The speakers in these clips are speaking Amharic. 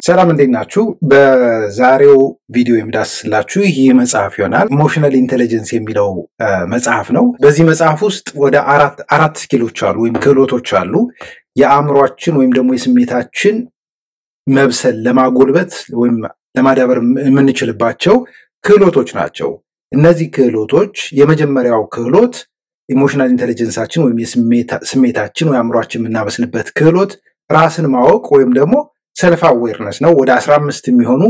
ሰላም እንዴናችሁ በዛሬው ቪዲዮ የምዳስላችሁ ይህ መጽሐፍ ይሆናል ኢሞሽናል ኢንተለጀንስ የሚለው መጽሐፍ ነው በዚህ መጽሐፍ ውስጥ ወደ አራት ስኪሎች አሉ ወይም ክህሎቶች አሉ የአእምሮአችን ወይም ደግሞ የስሜታችን መብሰል ለማጎልበት ወይም ለማዳበር የምንችልባቸው ክህሎቶች ናቸው እነዚህ ክህሎቶች የመጀመሪያው ክህሎት ኢሞሽናል ኢንተለጀንሳችን ወይም የስሜታችን ወይ አእምሮአችን የምናበስልበት ክህሎት ራስን ማወቅ ወይም ደግሞ self awareness ነው ወደ 15 የሚሆኑ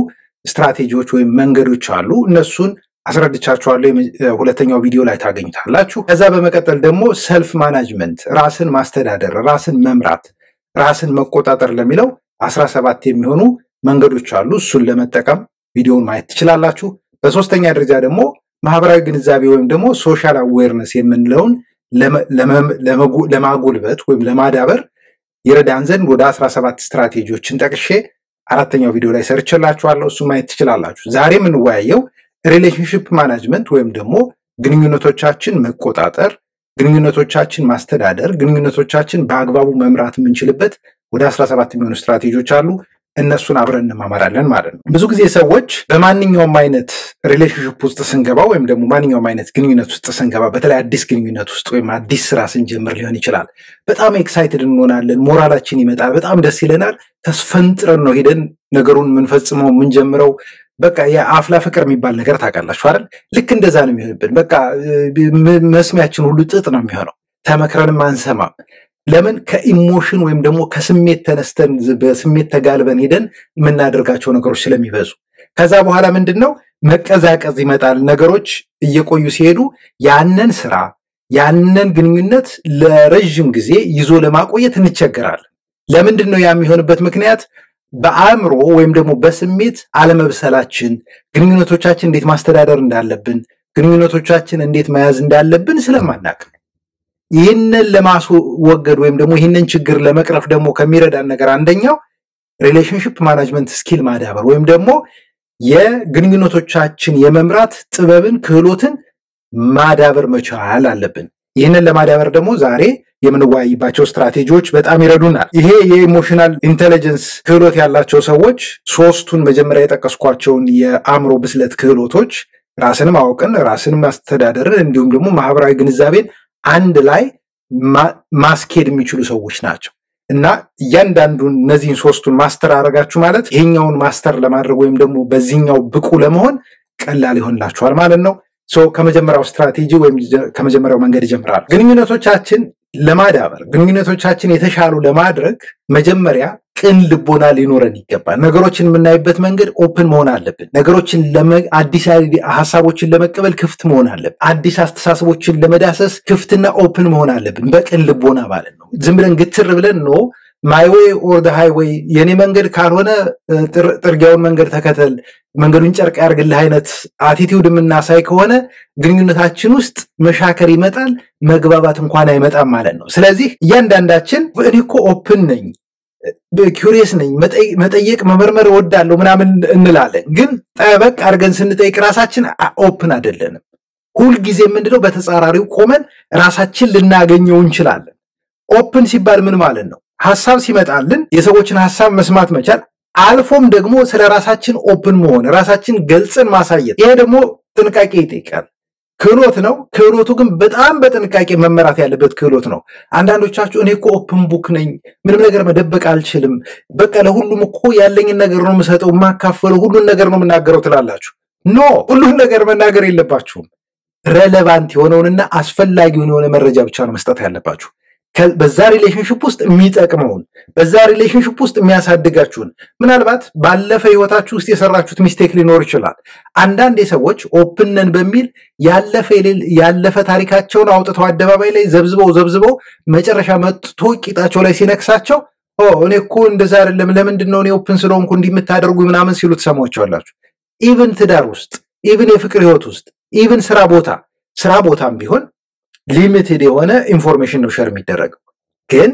ስትራቴጂዎች ወይ መንገዶች አሉ እነሱን አስረድቻችኋለሁ ሁለተኛው ቪዲዮ ላይ ታገኙታላችሁ ከዛ በመቀጠል ደግሞ self management ራስን ማስተዳደር ራስን መምራት ራስን መቆጣጠር ለሚለው 17 የሚሆኑ መንገዶች አሉ እሱን ለመጠቀም ቪዲዮውን ማየት ትችላላችሁ በሶስተኛ ደረጃ ደግሞ ማህበራዊ ግንዛቤ ወይም ደግሞ social awareness የምንለውን ለማጎልበት ወይም ለማዳበር ይረዳን ዘንድ ወደ 17 ስትራቴጂዎችን ጠቅሼ አራተኛው ቪዲዮ ላይ ሰርችላችኋለሁ እሱ ማየት ትችላላችሁ ዛሬ ምን ወያየው ሪሌሽንሺፕ ማኔጅመንት ወይም ደግሞ ግንኙነቶቻችን መቆጣጠር ግንኙነቶቻችን ማስተዳደር ግንኙነቶቻችን በአግባቡ መምራት የምንችልበት ወደ 17 የሚሆኑ ስትራቴጂዎች አሉ እነሱን አብረን እንማማራለን ማለት ነው ብዙ ጊዜ ሰዎች በማንኛውም አይነት ሪሌሽንሺፕ ውስጥ ስንገባ ወይም ደግሞ ማንኛውም አይነት ግንኙነት ውስጥ ስንገባ በተለይ አዲስ ግንኙነት ውስጥ ወይም አዲስ ስራ ስንጀምር ሊሆን ይችላል በጣም ኤክሳይትድ እንሆናለን ሞራላችን ይመጣል በጣም ደስ ይለናል ተስፈንጥረን ነው ሄደን ነገሩን ምንፈጽመው ምንጀምረው በቃ የአፍላ ፍቅር የሚባል ነገር ታውቃላችሁ አይደል ልክ እንደዛ ነው የሚሆንብን በቃ መስሚያችን ሁሉ ጥጥ ነው የሚሆነው ተመክረንም አንሰማም ለምን ከኢሞሽን ወይም ደግሞ ከስሜት ተነስተን በስሜት ተጋልበን ሄደን ምናደርጋቸው ነገሮች ስለሚበዙ ከዛ በኋላ ምንድነው መቀዛቀዝ ይመጣል ነገሮች እየቆዩ ሲሄዱ ያንን ስራ ያንን ግንኙነት ለረጅም ጊዜ ይዞ ለማቆየት እንቸገራለን ለምንድነው ያ የሚሆንበት ምክንያት በአእምሮ ወይም ደግሞ በስሜት አለመብሰላችን ግንኙነቶቻችን እንዴት ማስተዳደር እንዳለብን ግንኙነቶቻችን እንዴት መያዝ እንዳለብን ስለማናውቅ ይህንን ለማስወገድ ወይም ደግሞ ይህንን ችግር ለመቅረፍ ደግሞ ከሚረዳን ነገር አንደኛው ሪሌሽንሺፕ ማኔጅመንት ስኪል ማዳበር ወይም ደግሞ የግንኙነቶቻችን የመምራት ጥበብን ክህሎትን ማዳበር መቻል አለብን ይህንን ለማዳበር ደግሞ ዛሬ የምንወያይባቸው ስትራቴጂዎች በጣም ይረዱናል ይሄ የኢሞሽናል ኢንተለጀንስ ክህሎት ያላቸው ሰዎች ሶስቱን መጀመሪያ የጠቀስኳቸውን የአእምሮ ብስለት ክህሎቶች ራስን ማወቅን ራስን ማስተዳደርን እንዲሁም ደግሞ ማህበራዊ ግንዛቤን አንድ ላይ ማስኬድ የሚችሉ ሰዎች ናቸው እና እያንዳንዱን እነዚህን ሶስቱን ማስተር አረጋችሁ ማለት ይሄኛውን ማስተር ለማድረግ ወይም ደግሞ በዚህኛው ብቁ ለመሆን ቀላል ይሆንላችኋል ማለት ነው ከመጀመሪያው ስትራቴጂ ወይም ከመጀመሪያው መንገድ ይጀምራል ግንኙነቶቻችን ለማዳበር ግንኙነቶቻችን የተሻሉ ለማድረግ መጀመሪያ ቅን ልቦና ሊኖረን ይገባል ነገሮችን የምናይበት መንገድ ኦፕን መሆን አለብን ነገሮችን አዲስ ሐሳቦችን ለመቀበል ክፍት መሆን አለብን አዲስ አስተሳሰቦችን ለመዳሰስ ክፍትና ኦፕን መሆን አለብን በቅን ልቦና ማለት ነው ዝም ብለን ግትር ብለን ነው my way or the highway የኔ መንገድ ካልሆነ ጥርጊያውን መንገድ ተከተል መንገዱን ጨርቅ ያርግልህ አይነት አቲቲዩድ ምናሳይ ከሆነ ግንኙነታችን ውስጥ መሻከር ይመጣል መግባባት እንኳን አይመጣም ማለት ነው ስለዚህ እያንዳንዳችን እኔ እኮ ኦፕን ነኝ በኩሪየስ ነኝ መጠየቅ መመርመር ወዳለው ምናምን እንላለን ግን ጠበቅ አርገን ስንጠይቅ ራሳችን ኦፕን አይደለንም ሁሉ ጊዜ ምንድነው በተጻራሪው ቆመን ራሳችን ልናገኘው እንችላለን ኦፕን ሲባል ምን ማለት ነው ሐሳብ ሲመጣልን የሰዎችን ሐሳብ መስማት መቻል አልፎም ደግሞ ስለ ራሳችን ኦፕን መሆን ራሳችን ገልጸን ማሳየት ይሄ ደግሞ ጥንቃቄ ይጠይቃል ክህሎት ነው ክህሎቱ ግን በጣም በጥንቃቄ መመራት ያለበት ክህሎት ነው አንዳንዶቻችሁ እኔ እኮ ኦፕን ቡክ ነኝ ምንም ነገር መደበቅ አልችልም በቃ ለሁሉም እኮ ያለኝን ነገር ነው መሰጠው ማካፈለው ሁሉን ነገር ነው መናገረው ትላላችሁ ኖ ሁሉን ነገር መናገር የለባችሁም ሬሌቫንት የሆነውንና አስፈላጊውን የሆነ መረጃ ብቻ ነው መስጠት ያለባችሁ በዛ ሪሌሽንሺፕ ውስጥ የሚጠቅመውን በዛ ሪሌሽንሺፕ ውስጥ የሚያሳድጋችሁን ምናልባት ባለፈ ህይወታችሁ ውስጥ የሰራችሁት ሚስቴክ ሊኖር ይችላል አንዳንድ ሰዎች ኦፕንን በሚል ያለፈ ታሪካቸውን አውጥተው አደባባይ ላይ ዘብዝበው መጨረሻ መጥቶ ቂጣቸው ላይ ሲነክሳቸው እኔ እኮ እንደዛ አይደለም ለምንድነው እኔ ኦፕን ስለሆንኩ እንዲምታደርጉ ምናምን ሲሉ ተሰማዎቻላችሁ ኢቭን ትዳር ውስጥ ኢቭን የፍቅር ህይወት ውስጥ ኢቭን ስራ ቦታም ቢሆን ሊሚትድ የሆነ ኢንፎርሜሽን ነው ሼር የሚደረገው ግን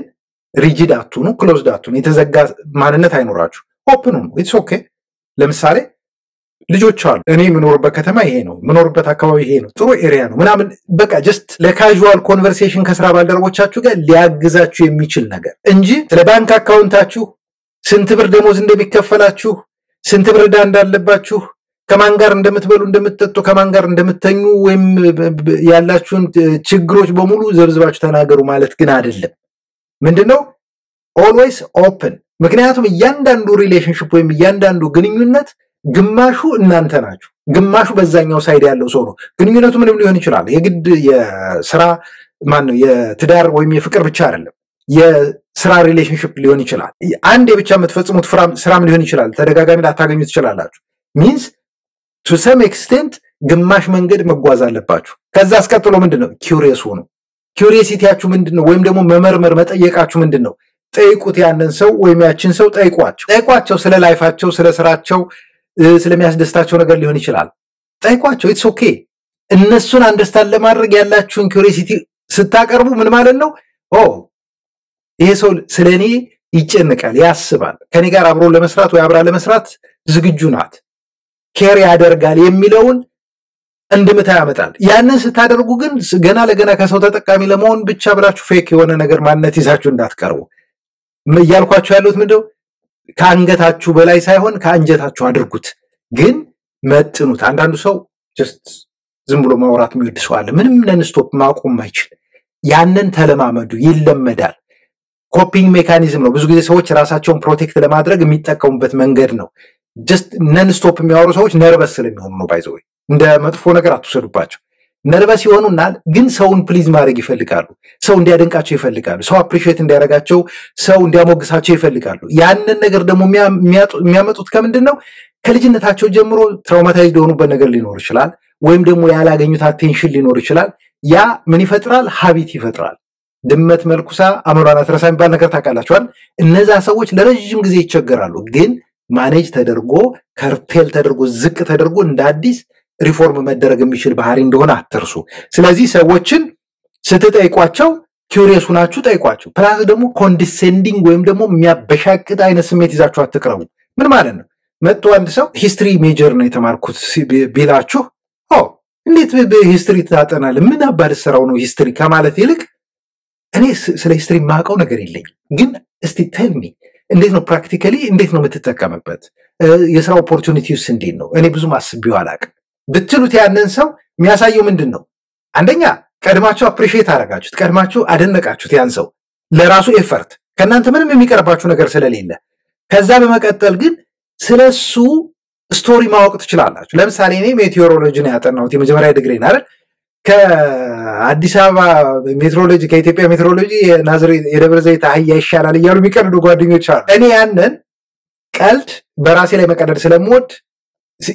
ሪጂድ አትሁኑ ክሎዝድ አትሁኑ የተዘጋ ማንነት አይኖራችሁ ኦፕን ሁኑ ኢትስ ኦኬ ለምሳሌ ልጆች አሉ እኔ ምኖርበት ከተማ ይሄ ነው ምኖርበት አካባቢ ይሄ ነው ጥሩ ኤሪያ ነው ምናምን በቃ ጀስት ለካዡዋል ኮንቨርሴሽን ከስራ ባልደረቦቻችሁ ጋር ሊያግዛችሁ የሚችል ነገር እንጂ ስለ ባንክ አካውንታችሁ ስንት ብር ደሞዝ እንደሚከፈላችሁ ስንት ብር ዕዳ እንዳለባችሁ ከማን ጋር እንደምትበሉ እንደምትጠጡ ከማን ጋር እንደምትተኙ ወይም ያላችሁን ችግሮች በሙሉ ዘርዝባችሁ ተናገሩ ማለት ግን አይደለም ምንድነው always open ምክንያቱም እያንዳንዱ ሪሌሽንሺፕ ወይም እያንዳንዱ ግንኙነት ግማሹ እናንተ ናችሁ ግማሹ በዛኛው ሳይድ ያለው ሰው ነው ግንኙነቱ ምንም ሊሆን ይችላል የግድ የሥራ ማን ነው የትዳር ወይም የፍቅር ብቻ አይደለም የሥራ ሪሌሽንሺፕ ሊሆን ይችላል አንድ የብቻ የምትፈጽሙት ስራም ሊሆን ይችላል ተደጋጋሚ ላታገኙ ትችላላችሁ means to some extent ግማሽ መንገድ መጓዝ አለባችሁ ከዛ አስቀጥሎ ምንድነው curious ሆኑ curiosity-ያችሁ ምንድነው ወይም ደግሞ መመርመር መጠየቃችሁ ምንድነው ጠይቁት ያንን ሰው ወይም ያችን ሰው ጠይቋቸው ስለ ላይፋቸው ስለ ስራቸው ስለሚያስደስታቸው ነገር ሊሆን ይችላል ጠይቋቸው it's okay እነሱን አንደርስታንድ ለማድረግ ያላችሁን curiosity ስታቀርቡ ምን ማለት ነው ይሄ ሰው ስለኔ ይጨነቃል ያስባል ከኔ ጋር አብሮ ለመስራት ወይ አብራ ለመስራት ዝግጁ ናት ኬር ያደርጋል የሚለውን እንድምታ ያመጣል ያንን ስታደርጉ ግን ገና ለገና ከሰው ተጠቃሚ ለመሆን ብቻ ብላችሁ ፌክ የሆነ ነገር ማንነት ይዛችሁ እንዳትቀርቡ ያልኳችሁ ያሉት ምንድነው ከአንገታችሁ በላይ ሳይሆን ከአንጀታችሁ አድርጉት ግን መጥኑት አንዳንዱ ሰው just ዝም ብሎ ማውራት የሚወድ ሰው አለ ምንም ነን ስቶፕ ማቆም ማይችል ያንን ተለማመዱ ይለመዳል ኮፒንግ ሜካኒዝም ነው ብዙ ጊዜ ሰዎች ራሳቸውን ፕሮቴክት ለማድረግ የሚጠቀሙበት መንገድ ነው just ነን ስቶፕ የሚያወሩ ሰዎች ነርቨስ ስለሚሆኑ ነው ባይዘው እንደ መጥፎ ነገር አትወሰዱባቸው ነርቨስ ይሆኑና ግን ሰውን ፕሊዝ ማድረግ ይፈልጋሉ ሰው እንዲያደንቃቸው ይፈልጋሉ ሰው አፕሪሺየት እንዲያረጋቸው ሰው እንዲያሞግሳቸው ይፈልጋሉ ያንን ነገር ደግሞ የሚያመጡት ከምንድነው ከልጅነታቸው ጀምሮ ትራውማታይዝድ የሆኑበት ነገር ሊኖር ይችላል ወይም ደግሞ ያላገኙት አቴንሽን ሊኖር ይችላል ያ ምን ይፈጥራል ሀቢት ይፈጥራል ድመት መልኩሳ አመራና ተረሳ የሚባል ነገር ታውቃላችኋል እነዛ ሰዎች ለረጅም ጊዜ ይቸገራሉ ግን ማኔጅ ተደርጎ ከርቴል ተደርጎ ዝቅ ተደርጎ እንደ አዲስ ሪፎርም መደረግ የሚችል ባህሪ እንደሆነ አትርሱ ስለዚህ ሰዎችን ስትጠይቋቸው ኪዩሪየስ ሆናችሁ ጠይቋቸው ፕላስ ደግሞ ኮንዲሴንዲንግ ወይም ደግሞ የሚያበሻቅጥ አይነት ስሜት ይዛችሁ አትቅረቡ ምን ማለት ነው መጥቶ አንድ ሰው ሂስትሪ ሜጀር ነው የተማርኩት ቢላችሁ እንዴት በሂስትሪ ታጠናለ ምን አባል ሰራው ነው ሂስትሪ ከማለት ይልቅ እኔ ስለ ሂስትሪ ማቀው ነገር የለኝ ግን እስቲ ቴል ሚ እንዴት ነው ፕራክቲካሊ እንዴት ነው የምትጠቀምበት የሥራ ኦፖርቹኒቲውስ እንዴት ነው እኔ ብዙ ማስቢው አላቅም ብትሉት ያንን ሰው የሚያሳየው ምንድነው አንደኛ ቀድማችሁ አፕሪሺየት አረጋችሁት ቀድማችሁ አደነቃችሁት ያን ሰው ለራሱ ኤፈርት ከናንተ ምንም የሚቀርባችሁ ነገር ስለሌለ ከዛ በመቀጠል ግን ስለሱ ስቶሪ ማወቅ ትችላላችሁ ለምሳሌ እኔ ሜቴዎሮሎጂ ነው ያጠናሁት የመጀመሪያ ዲግሪ ነው አይደል ከአዲስ አበባ ሜትሮሎጂ ከኢትዮጵያ ሜትሮሎጂ የናዝሬት የደብረ ዘይት አህያ ይሻላል እያሉ የሚቀልዱ ጓደኞች አሉ እኔ ያንን ቀልድ በራሴ ላይ መቀደድ ስለምወድ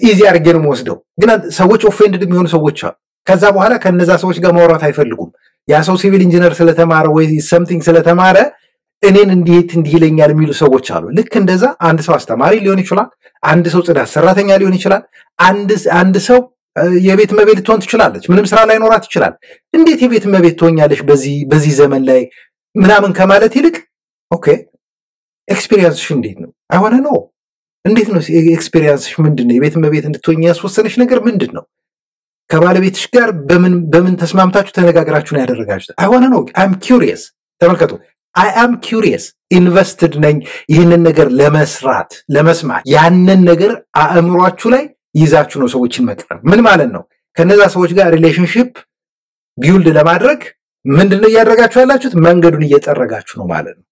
ኢዚ አድርጌ ነው የምወስደው ግን ሰዎች ኦፌንድድ የሚሆኑ ሰዎች አሉ ከዛ በኋላ ከነዛ ሰዎች ጋር ማውራት አይፈልጉም ያ ሰው ሲቪል ኢንጂነር ስለተማረ ወይ something ስለተማረ እኔን እንዲህ ይለኛል የሚሉ ሰዎች አሉ ልክ እንደዛ አንድ ሰው አስተማሪ ሊሆን ይችላል አንድ ሰው ጽዳት ሰራተኛ ሊሆን ይችላል አንድ ሰው የቤት መቤት ትሆን ትችላለች ምንም ስራ ላይ ኖራት ይችላል እንዴት የቤት መቤት ትሆኛለሽ በዚህ ዘመን ላይ ምናምን ከማለት ይልቅ ኦኬ ኤክስፒሪየንስሽ እንዴት ነው አይ ዋና ኖ እንዴት ነው ኤክስፒሪየንስሽ ምንድነው የቤት መቤት እንድትሆኝ ያስወሰነሽ ነገር ምንድነው ከባለቤትሽ ጋር በምን ተስማምታችሁ ተነጋግራችሁ ነው ያደረጋችሁት አይ ዋና ኖ አይ አም ኩሪየስ ተመልከቱ አይ አም ኩሪየስ ኢንቨስትድ ነኝ ይህንን ነገር ለመስራት ለመስማት ያንን ነገር አእምሯችሁ ላይ ይዛችሁ ነው ሰዎችን መቅረብ ምን ማለት ነው ከነዛ ሰዎች ጋር ሪሌሽንሺፕ ቢልድ ለማድረግ ምንድነው ያደረጋችሁ ያላችሁት መንገዱን እየጠረጋችሁ ነው ማለት ነው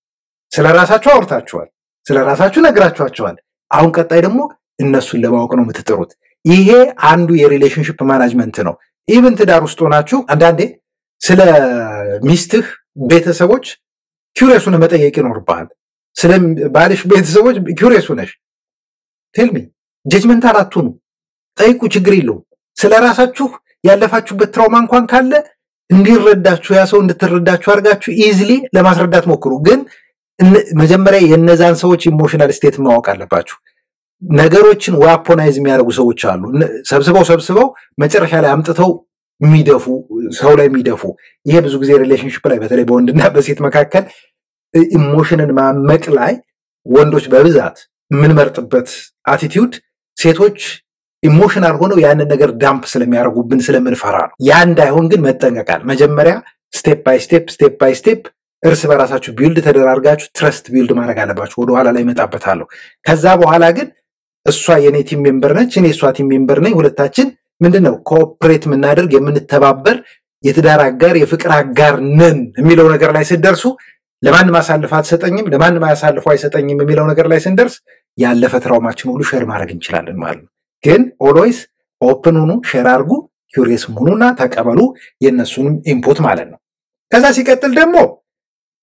ስለራሳችሁ አውርታችኋል ስለራሳችሁ ነግራችኋቸዋል አሁን ቀጣይ ደግሞ እነሱን ለማወቅ ነው የምትጥሩት ይሄ አንዱ የሪሌሽንሺፕ ማኔጅመንት ነው ኢቭን ትዳር ውስጥ ሆናችሁ አንዳንዴ ስለ ሚስትህ ቤተሰቦች ኪዩሪየስ ሆነ መጠየቅ ይኖርባል ስለ ባልሽ ቤተሰቦች ኪዩሪየስ ሆነሽ ቴል ሚ ጀጅመንታል አትሁኑ ጠይቁ ችግር የለውም ስለራሳችሁ ያለፋችሁበት ትራውማ እንኳን ካለ እንዲረዳችሁ ያ ሰው እንድትረዳችሁ አድርጋችሁ ኢዚሊ ለማስረዳት ሞክሩ ግን መጀመሪያ የነዛን ሰዎች ኢሞሽናል ስቴት ማወቅ አለባችሁ ነገሮችን ዋፖናይዝ የሚያደርጉ ሰዎች አሉ ሰብስበው መጨረሻ ላይ አምጥተው የሚደፉ ሰው ላይ የሚደፉ ይሄ ብዙ ጊዜ ሪሌሽንሺፕ ላይ በተለይ በወንድና በሴት መካከል ኢሞሽንን ማመቅ ላይ ወንዶች በብዛት ምን መርጥበት አቲቲዩድ ሴቶች ኢሞሽናል ሆነው ያንን ነገር ዳምፕ ስለሚያደርጉብን ስለምንፈራ ነው ያ እንዳይሆን ግን መጠንቀቃል መጀመሪያ ስቴፕ ባይ ስቴፕ እርስ በራሳችሁ ቢልድ ተደራርጋችሁ ትረስት ቢልድ ማድረግ አለባችሁ። ወደ ኋላ ላይ መጣበታለሁ። ከዛ በኋላ ግን እሷ የኔ ቲም ሜምበር ነች፣ እኔ እሷ ቲም ሜምበር ነኝ። ሁለታችን ምንድነው ኮኦፕሬት የምናደርግ የምንተባበር የትዳር አጋር የፍቅር አጋር ነን የሚለው ነገር ላይ ሲደርሱ ለማንም አሳልፎ አትሰጠኝም፣ ለማንም አሳልፎ አይሰጠኝም የሚለው ነገር ላይ ስንደርስ ያለፈ ትራውማችን ሁሉ ሼር ማድረግ እንችላለን ማለት ነው። ግን ኦልዌይስ ኦፕን ሁኑ፣ ሼር አድርጉ፣ ኪዩሪየስ ሁኑና ተቀበሉ የነሱንም ኢንፑት ማለት ነው። ከዛ ሲቀጥል ደግሞ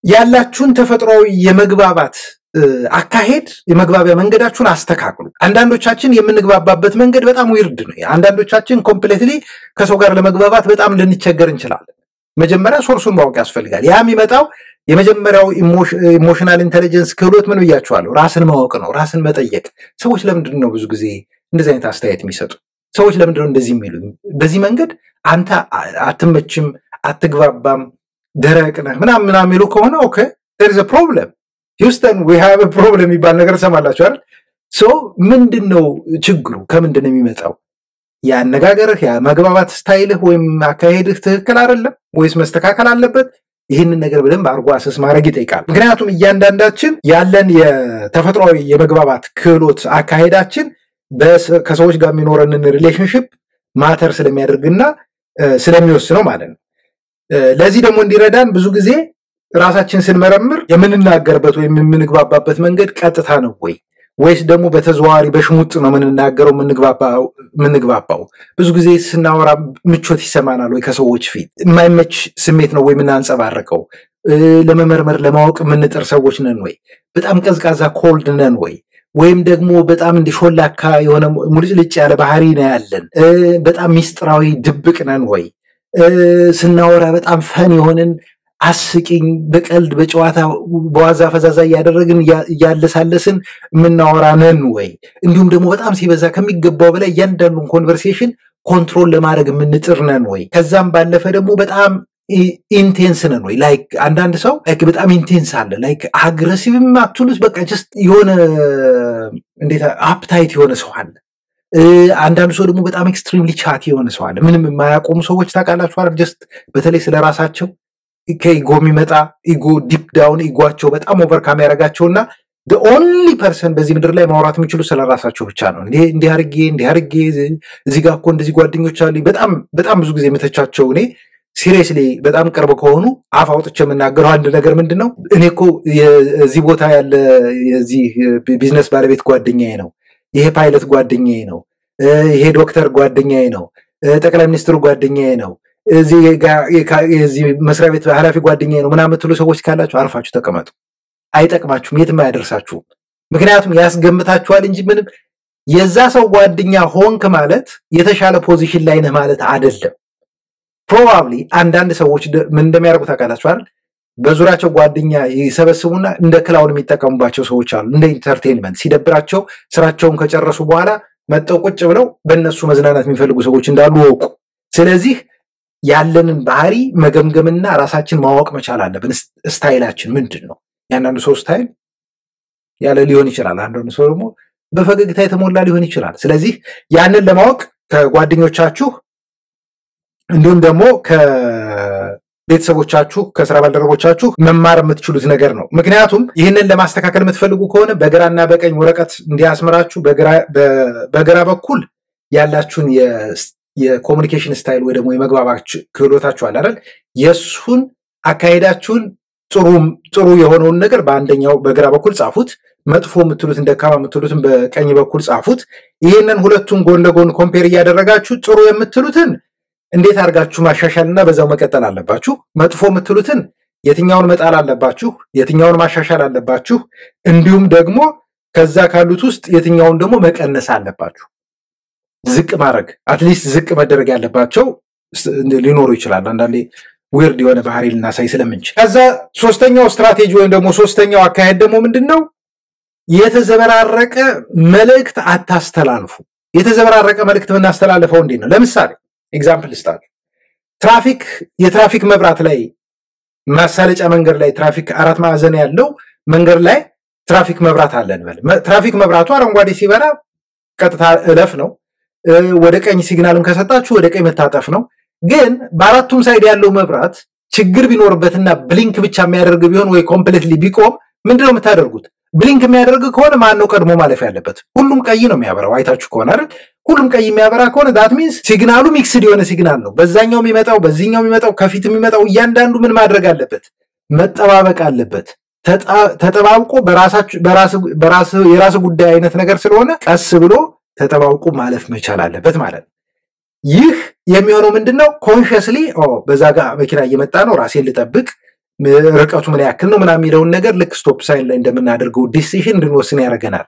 ያላችሁን ተፈጥሯዊ የመግባባት አካሄድ የመግባቢያ መንገዳችሁን አስተካክሉ። አንዳንዶቻችን የምንግባባበት መንገድ በጣም ዊርድ ነው። አንዳንዶቻችን ኮምፕሊትሊ ከሰው ጋር ለመግባባት በጣም ልንቸገር እንችላለን። መጀመሪያ ሶርሱን ማወቅ ያስፈልጋል። ያ የሚመጣው የመጀመሪያው ኢሞሽናል ኢንተለጀንስ ክህሎት ምን ብያችኋለሁ? ራስን ማወቅ ነው፣ ራስን መጠየቅ። ሰዎች ለምንድን ነው ብዙ ጊዜ እንደዚህ አይነት አስተያየት የሚሰጡ? ሰዎች ለምንድን ነው እንደዚህ የሚሉ? በዚህ መንገድ አንተ አትመችም፣ አትግባባም፣ ደረቅ ነህ ምናምን የሚሉ ከሆነ ኦኬ there is a problem Houston we have a problem የሚባል ነገር ሰማላችሁ አይደል? ሶ ምንድነው ችግሩ? ከምንድን ነው የሚመጣው? ያነጋገርህ የመግባባት ስታይልህ ወይም አካሄድህ ትክክል አይደለም ወይስ መስተካከል አለበት? ይህንን ነገር በደንብ አርጎ አሰስ ማድረግ ይጠይቃል። ምክንያቱም እያንዳንዳችን ያለን የተፈጥሯዊ የመግባባት ክህሎት አካሄዳችን ከሰዎች ጋር የሚኖረንን ሪሌሽንሺፕ ማተር ስለሚያደርግና ስለሚወስነው ማለት ነው። ለዚህ ደግሞ እንዲረዳን ብዙ ጊዜ ራሳችን ስንመረምር የምንናገርበት ወይም የምንግባባበት መንገድ ቀጥታ ነው ወይስ ደግሞ በተዘዋዋሪ በሽሙጥ ነው የምንናገረው የምንግባባው? ብዙ ጊዜ ስናወራ ምቾት ይሰማናል ወይ? ከሰዎች ፊት የማይመች ስሜት ነው ወይ የምናንጸባርቀው? ለመመርመር ለማወቅ የምንጥር ሰዎች ነን ወይ? በጣም ቀዝቃዛ ኮልድ ነን ወይ? ወይም ደግሞ በጣም እንዲሾላካ የሆነ ሙልጭልጭ ያለ ባህሪ ነው ያለን? በጣም ሚስጥራዊ ድብቅ ነን ወይ? ስናወራ በጣም ፈን የሆንን አስቂኝ በቀልድ በጨዋታ በዋዛ ፈዛዛ እያደረግን እያለሳለስን የምናወራ ነን ወይ? እንዲሁም ደግሞ በጣም ሲበዛ ከሚገባው በላይ እያንዳንዱን ኮንቨርሴሽን ኮንትሮል ለማድረግ የምንጥር ነን ወይ? ከዛም ባለፈ ደግሞ በጣም ኢንቴንስ ነን ወይ? ላይክ አንዳንድ ሰው ላይክ በጣም ኢንቴንስ አለ፣ ላይክ አግሬሲቭም አትሉስ፣ በቃ ጀስት የሆነ እንዴት አፕታይት የሆነ ሰው አለ። አንዳንድ ሰው ደግሞ በጣም ኤክስትሪምሊ ቻቲ የሆነ ሰው አለ። ምንም የማያቆሙ ሰዎች ታውቃላችሁ አይደል? ጀስት በተለይ ስለራሳቸው ከኢጎ የሚመጣ ኢጎ ዲፕ ዳውን ኢጓቸው በጣም ኦቨርካም ያደርጋቸውና the only person በዚህ ምድር ላይ ማውራት የሚችሉ ስለራሳቸው ብቻ ነው። እንዲህ አርጌ እዚህ ጋር እኮ እንደዚህ ጓደኞች አሉ። በጣም ብዙ ጊዜ የምተቻቸው እኔ ሲሪየስሊ በጣም ቅርብ ከሆኑ አፍ አውጥቼ የምናገረው አንድ ነገር ምንድነው፣ እኔ እኮ የዚህ ቦታ ያለ የዚህ ቢዝነስ ባለቤት ጓደኛዬ ነው፣ ይሄ ፓይለት ጓደኛዬ ነው፣ ይሄ ዶክተር ጓደኛዬ ነው፣ ጠቅላይ ሚኒስትሩ ጓደኛዬ ነው፣ እዚህ መስሪያ ቤት ኃላፊ ጓደኛዬ ነው ምናምን ትሉ ሰዎች ካላችሁ አርፋችሁ ተቀመጡ። አይጠቅማችሁም፣ የትም አያደርሳችሁም። ምክንያቱም ያስገምታችኋል እንጂ ምንም የዛ ሰው ጓደኛ ሆንክ ማለት የተሻለ ፖዚሽን ላይ ነህ ማለት አይደለም። ፕሮባብሊ አንዳንድ ሰዎች ምን እንደሚያደርጉ ታውቃላችሁ አይደል? በዙሪያቸው ጓደኛ ይሰበስቡና እንደ ክላውን የሚጠቀሙባቸው ሰዎች አሉ። እንደ ኢንተርቴይንመንት ሲደብራቸው ስራቸውን ከጨረሱ በኋላ መጠው ቁጭ ብለው በእነሱ መዝናናት የሚፈልጉ ሰዎች እንዳሉ ወቁ። ስለዚህ ያለንን ባህሪ መገምገምና ራሳችን ማወቅ መቻል አለብን። ስታይላችን ምንድን ነው? ያንዳንዱ ሰው ስታይል ያለ ሊሆን ይችላል፣ አንዳንዱ ሰው ደግሞ በፈገግታ የተሞላ ሊሆን ይችላል። ስለዚህ ያንን ለማወቅ ከጓደኞቻችሁ እንዲሁም ደግሞ ከቤተሰቦቻችሁ ከስራ ባልደረቦቻችሁ መማር የምትችሉት ነገር ነው። ምክንያቱም ይህንን ለማስተካከል የምትፈልጉ ከሆነ በግራና በቀኝ ወረቀት እንዲያስመራችሁ በግራ በኩል ያላችሁን የኮሙኒኬሽን ስታይል ወይ ደግሞ የመግባባት ክህሎታችሁ አለ አይደል? የሱን አካሄዳችሁን ጥሩ የሆነውን ነገር በአንደኛው በግራ በኩል ጻፉት፣ መጥፎ የምትሉትን ደካማ የምትሉትን በቀኝ በኩል ጻፉት። ይህንን ሁለቱን ጎን ለጎን ኮምፔር እያደረጋችሁ ጥሩ የምትሉትን እንዴት አድርጋችሁ ማሻሻልና በዛው መቀጠል አለባችሁ፣ መጥፎ የምትሉትን የትኛውን መጣል አለባችሁ፣ የትኛውን ማሻሻል አለባችሁ፣ እንዲሁም ደግሞ ከዛ ካሉት ውስጥ የትኛውን ደግሞ መቀነስ አለባችሁ። ዝቅ ማድረግ አትሊስት ዝቅ መደረግ ያለባቸው ሊኖሩ ይችላል። አንዳንዴ ዊርድ የሆነ ባህሪ ልናሳይ ስለምንችል። ከዛ ሶስተኛው ስትራቴጂ ወይም ደግሞ ሶስተኛው አካሄድ ደግሞ ምንድነው? የተዘበራረቀ መልእክት አታስተላልፉ። የተዘበራረቀ መልእክት የምናስተላልፈው እንዴት ነው? ለምሳሌ ኤግዛምፕል ስታርት የትራፊክ መብራት ላይ ማሳለጫ መንገድ ላይ ትራፊክ አራት ማዕዘን ያለው መንገድ ላይ ትራፊክ መብራት አለ እንበል። ትራፊክ መብራቱ አረንጓዴ ሲበራ ቀጥታ እለፍ ነው። ወደ ቀኝ ሲግናልም ከሰጣችሁ ወደ ቀኝ መታጠፍ ነው። ግን በአራቱም ሳይድ ያለው መብራት ችግር ቢኖርበትና ብሊንክ ብቻ የሚያደርግ ቢሆን ወይ ኮምፕሊትሊ ቢቆም ምንድነው የምታደርጉት? ብሊንክ የሚያደርግ ከሆነ ማን ነው ቀድሞ ማለፍ ያለበት? ሁሉም ቀይ ነው የሚያበራው። አይታችሁ ከሆነ አይደል? ሁሉም ቀይ የሚያበራ ከሆነ that means ሲግናሉ ሚክስድ የሆነ ሲግናል ነው። በዛኛው የሚመጣው በዚህኛው የሚመጣው ከፊት የሚመጣው እያንዳንዱ ምን ማድረግ አለበት? መጠባበቅ አለበት። ተጠባብቆ የራስ ጉዳይ አይነት ነገር ስለሆነ ቀስ ብሎ ተጠባብቆ ማለፍ መቻል አለበት ማለት ነው። ይህ የሚሆነው ምንድነው? ኮንሺየስሊ በዛ ጋር መኪና እየመጣ ነው ራሴን ልጠብቅ ርቀቱ ምን ያክል ነው ምናምን የሚለውን ነገር ልክ ስቶፕ ሳይን ላይ እንደምናደርገው ዲሲሽን እንድንወስን ያደርገናል።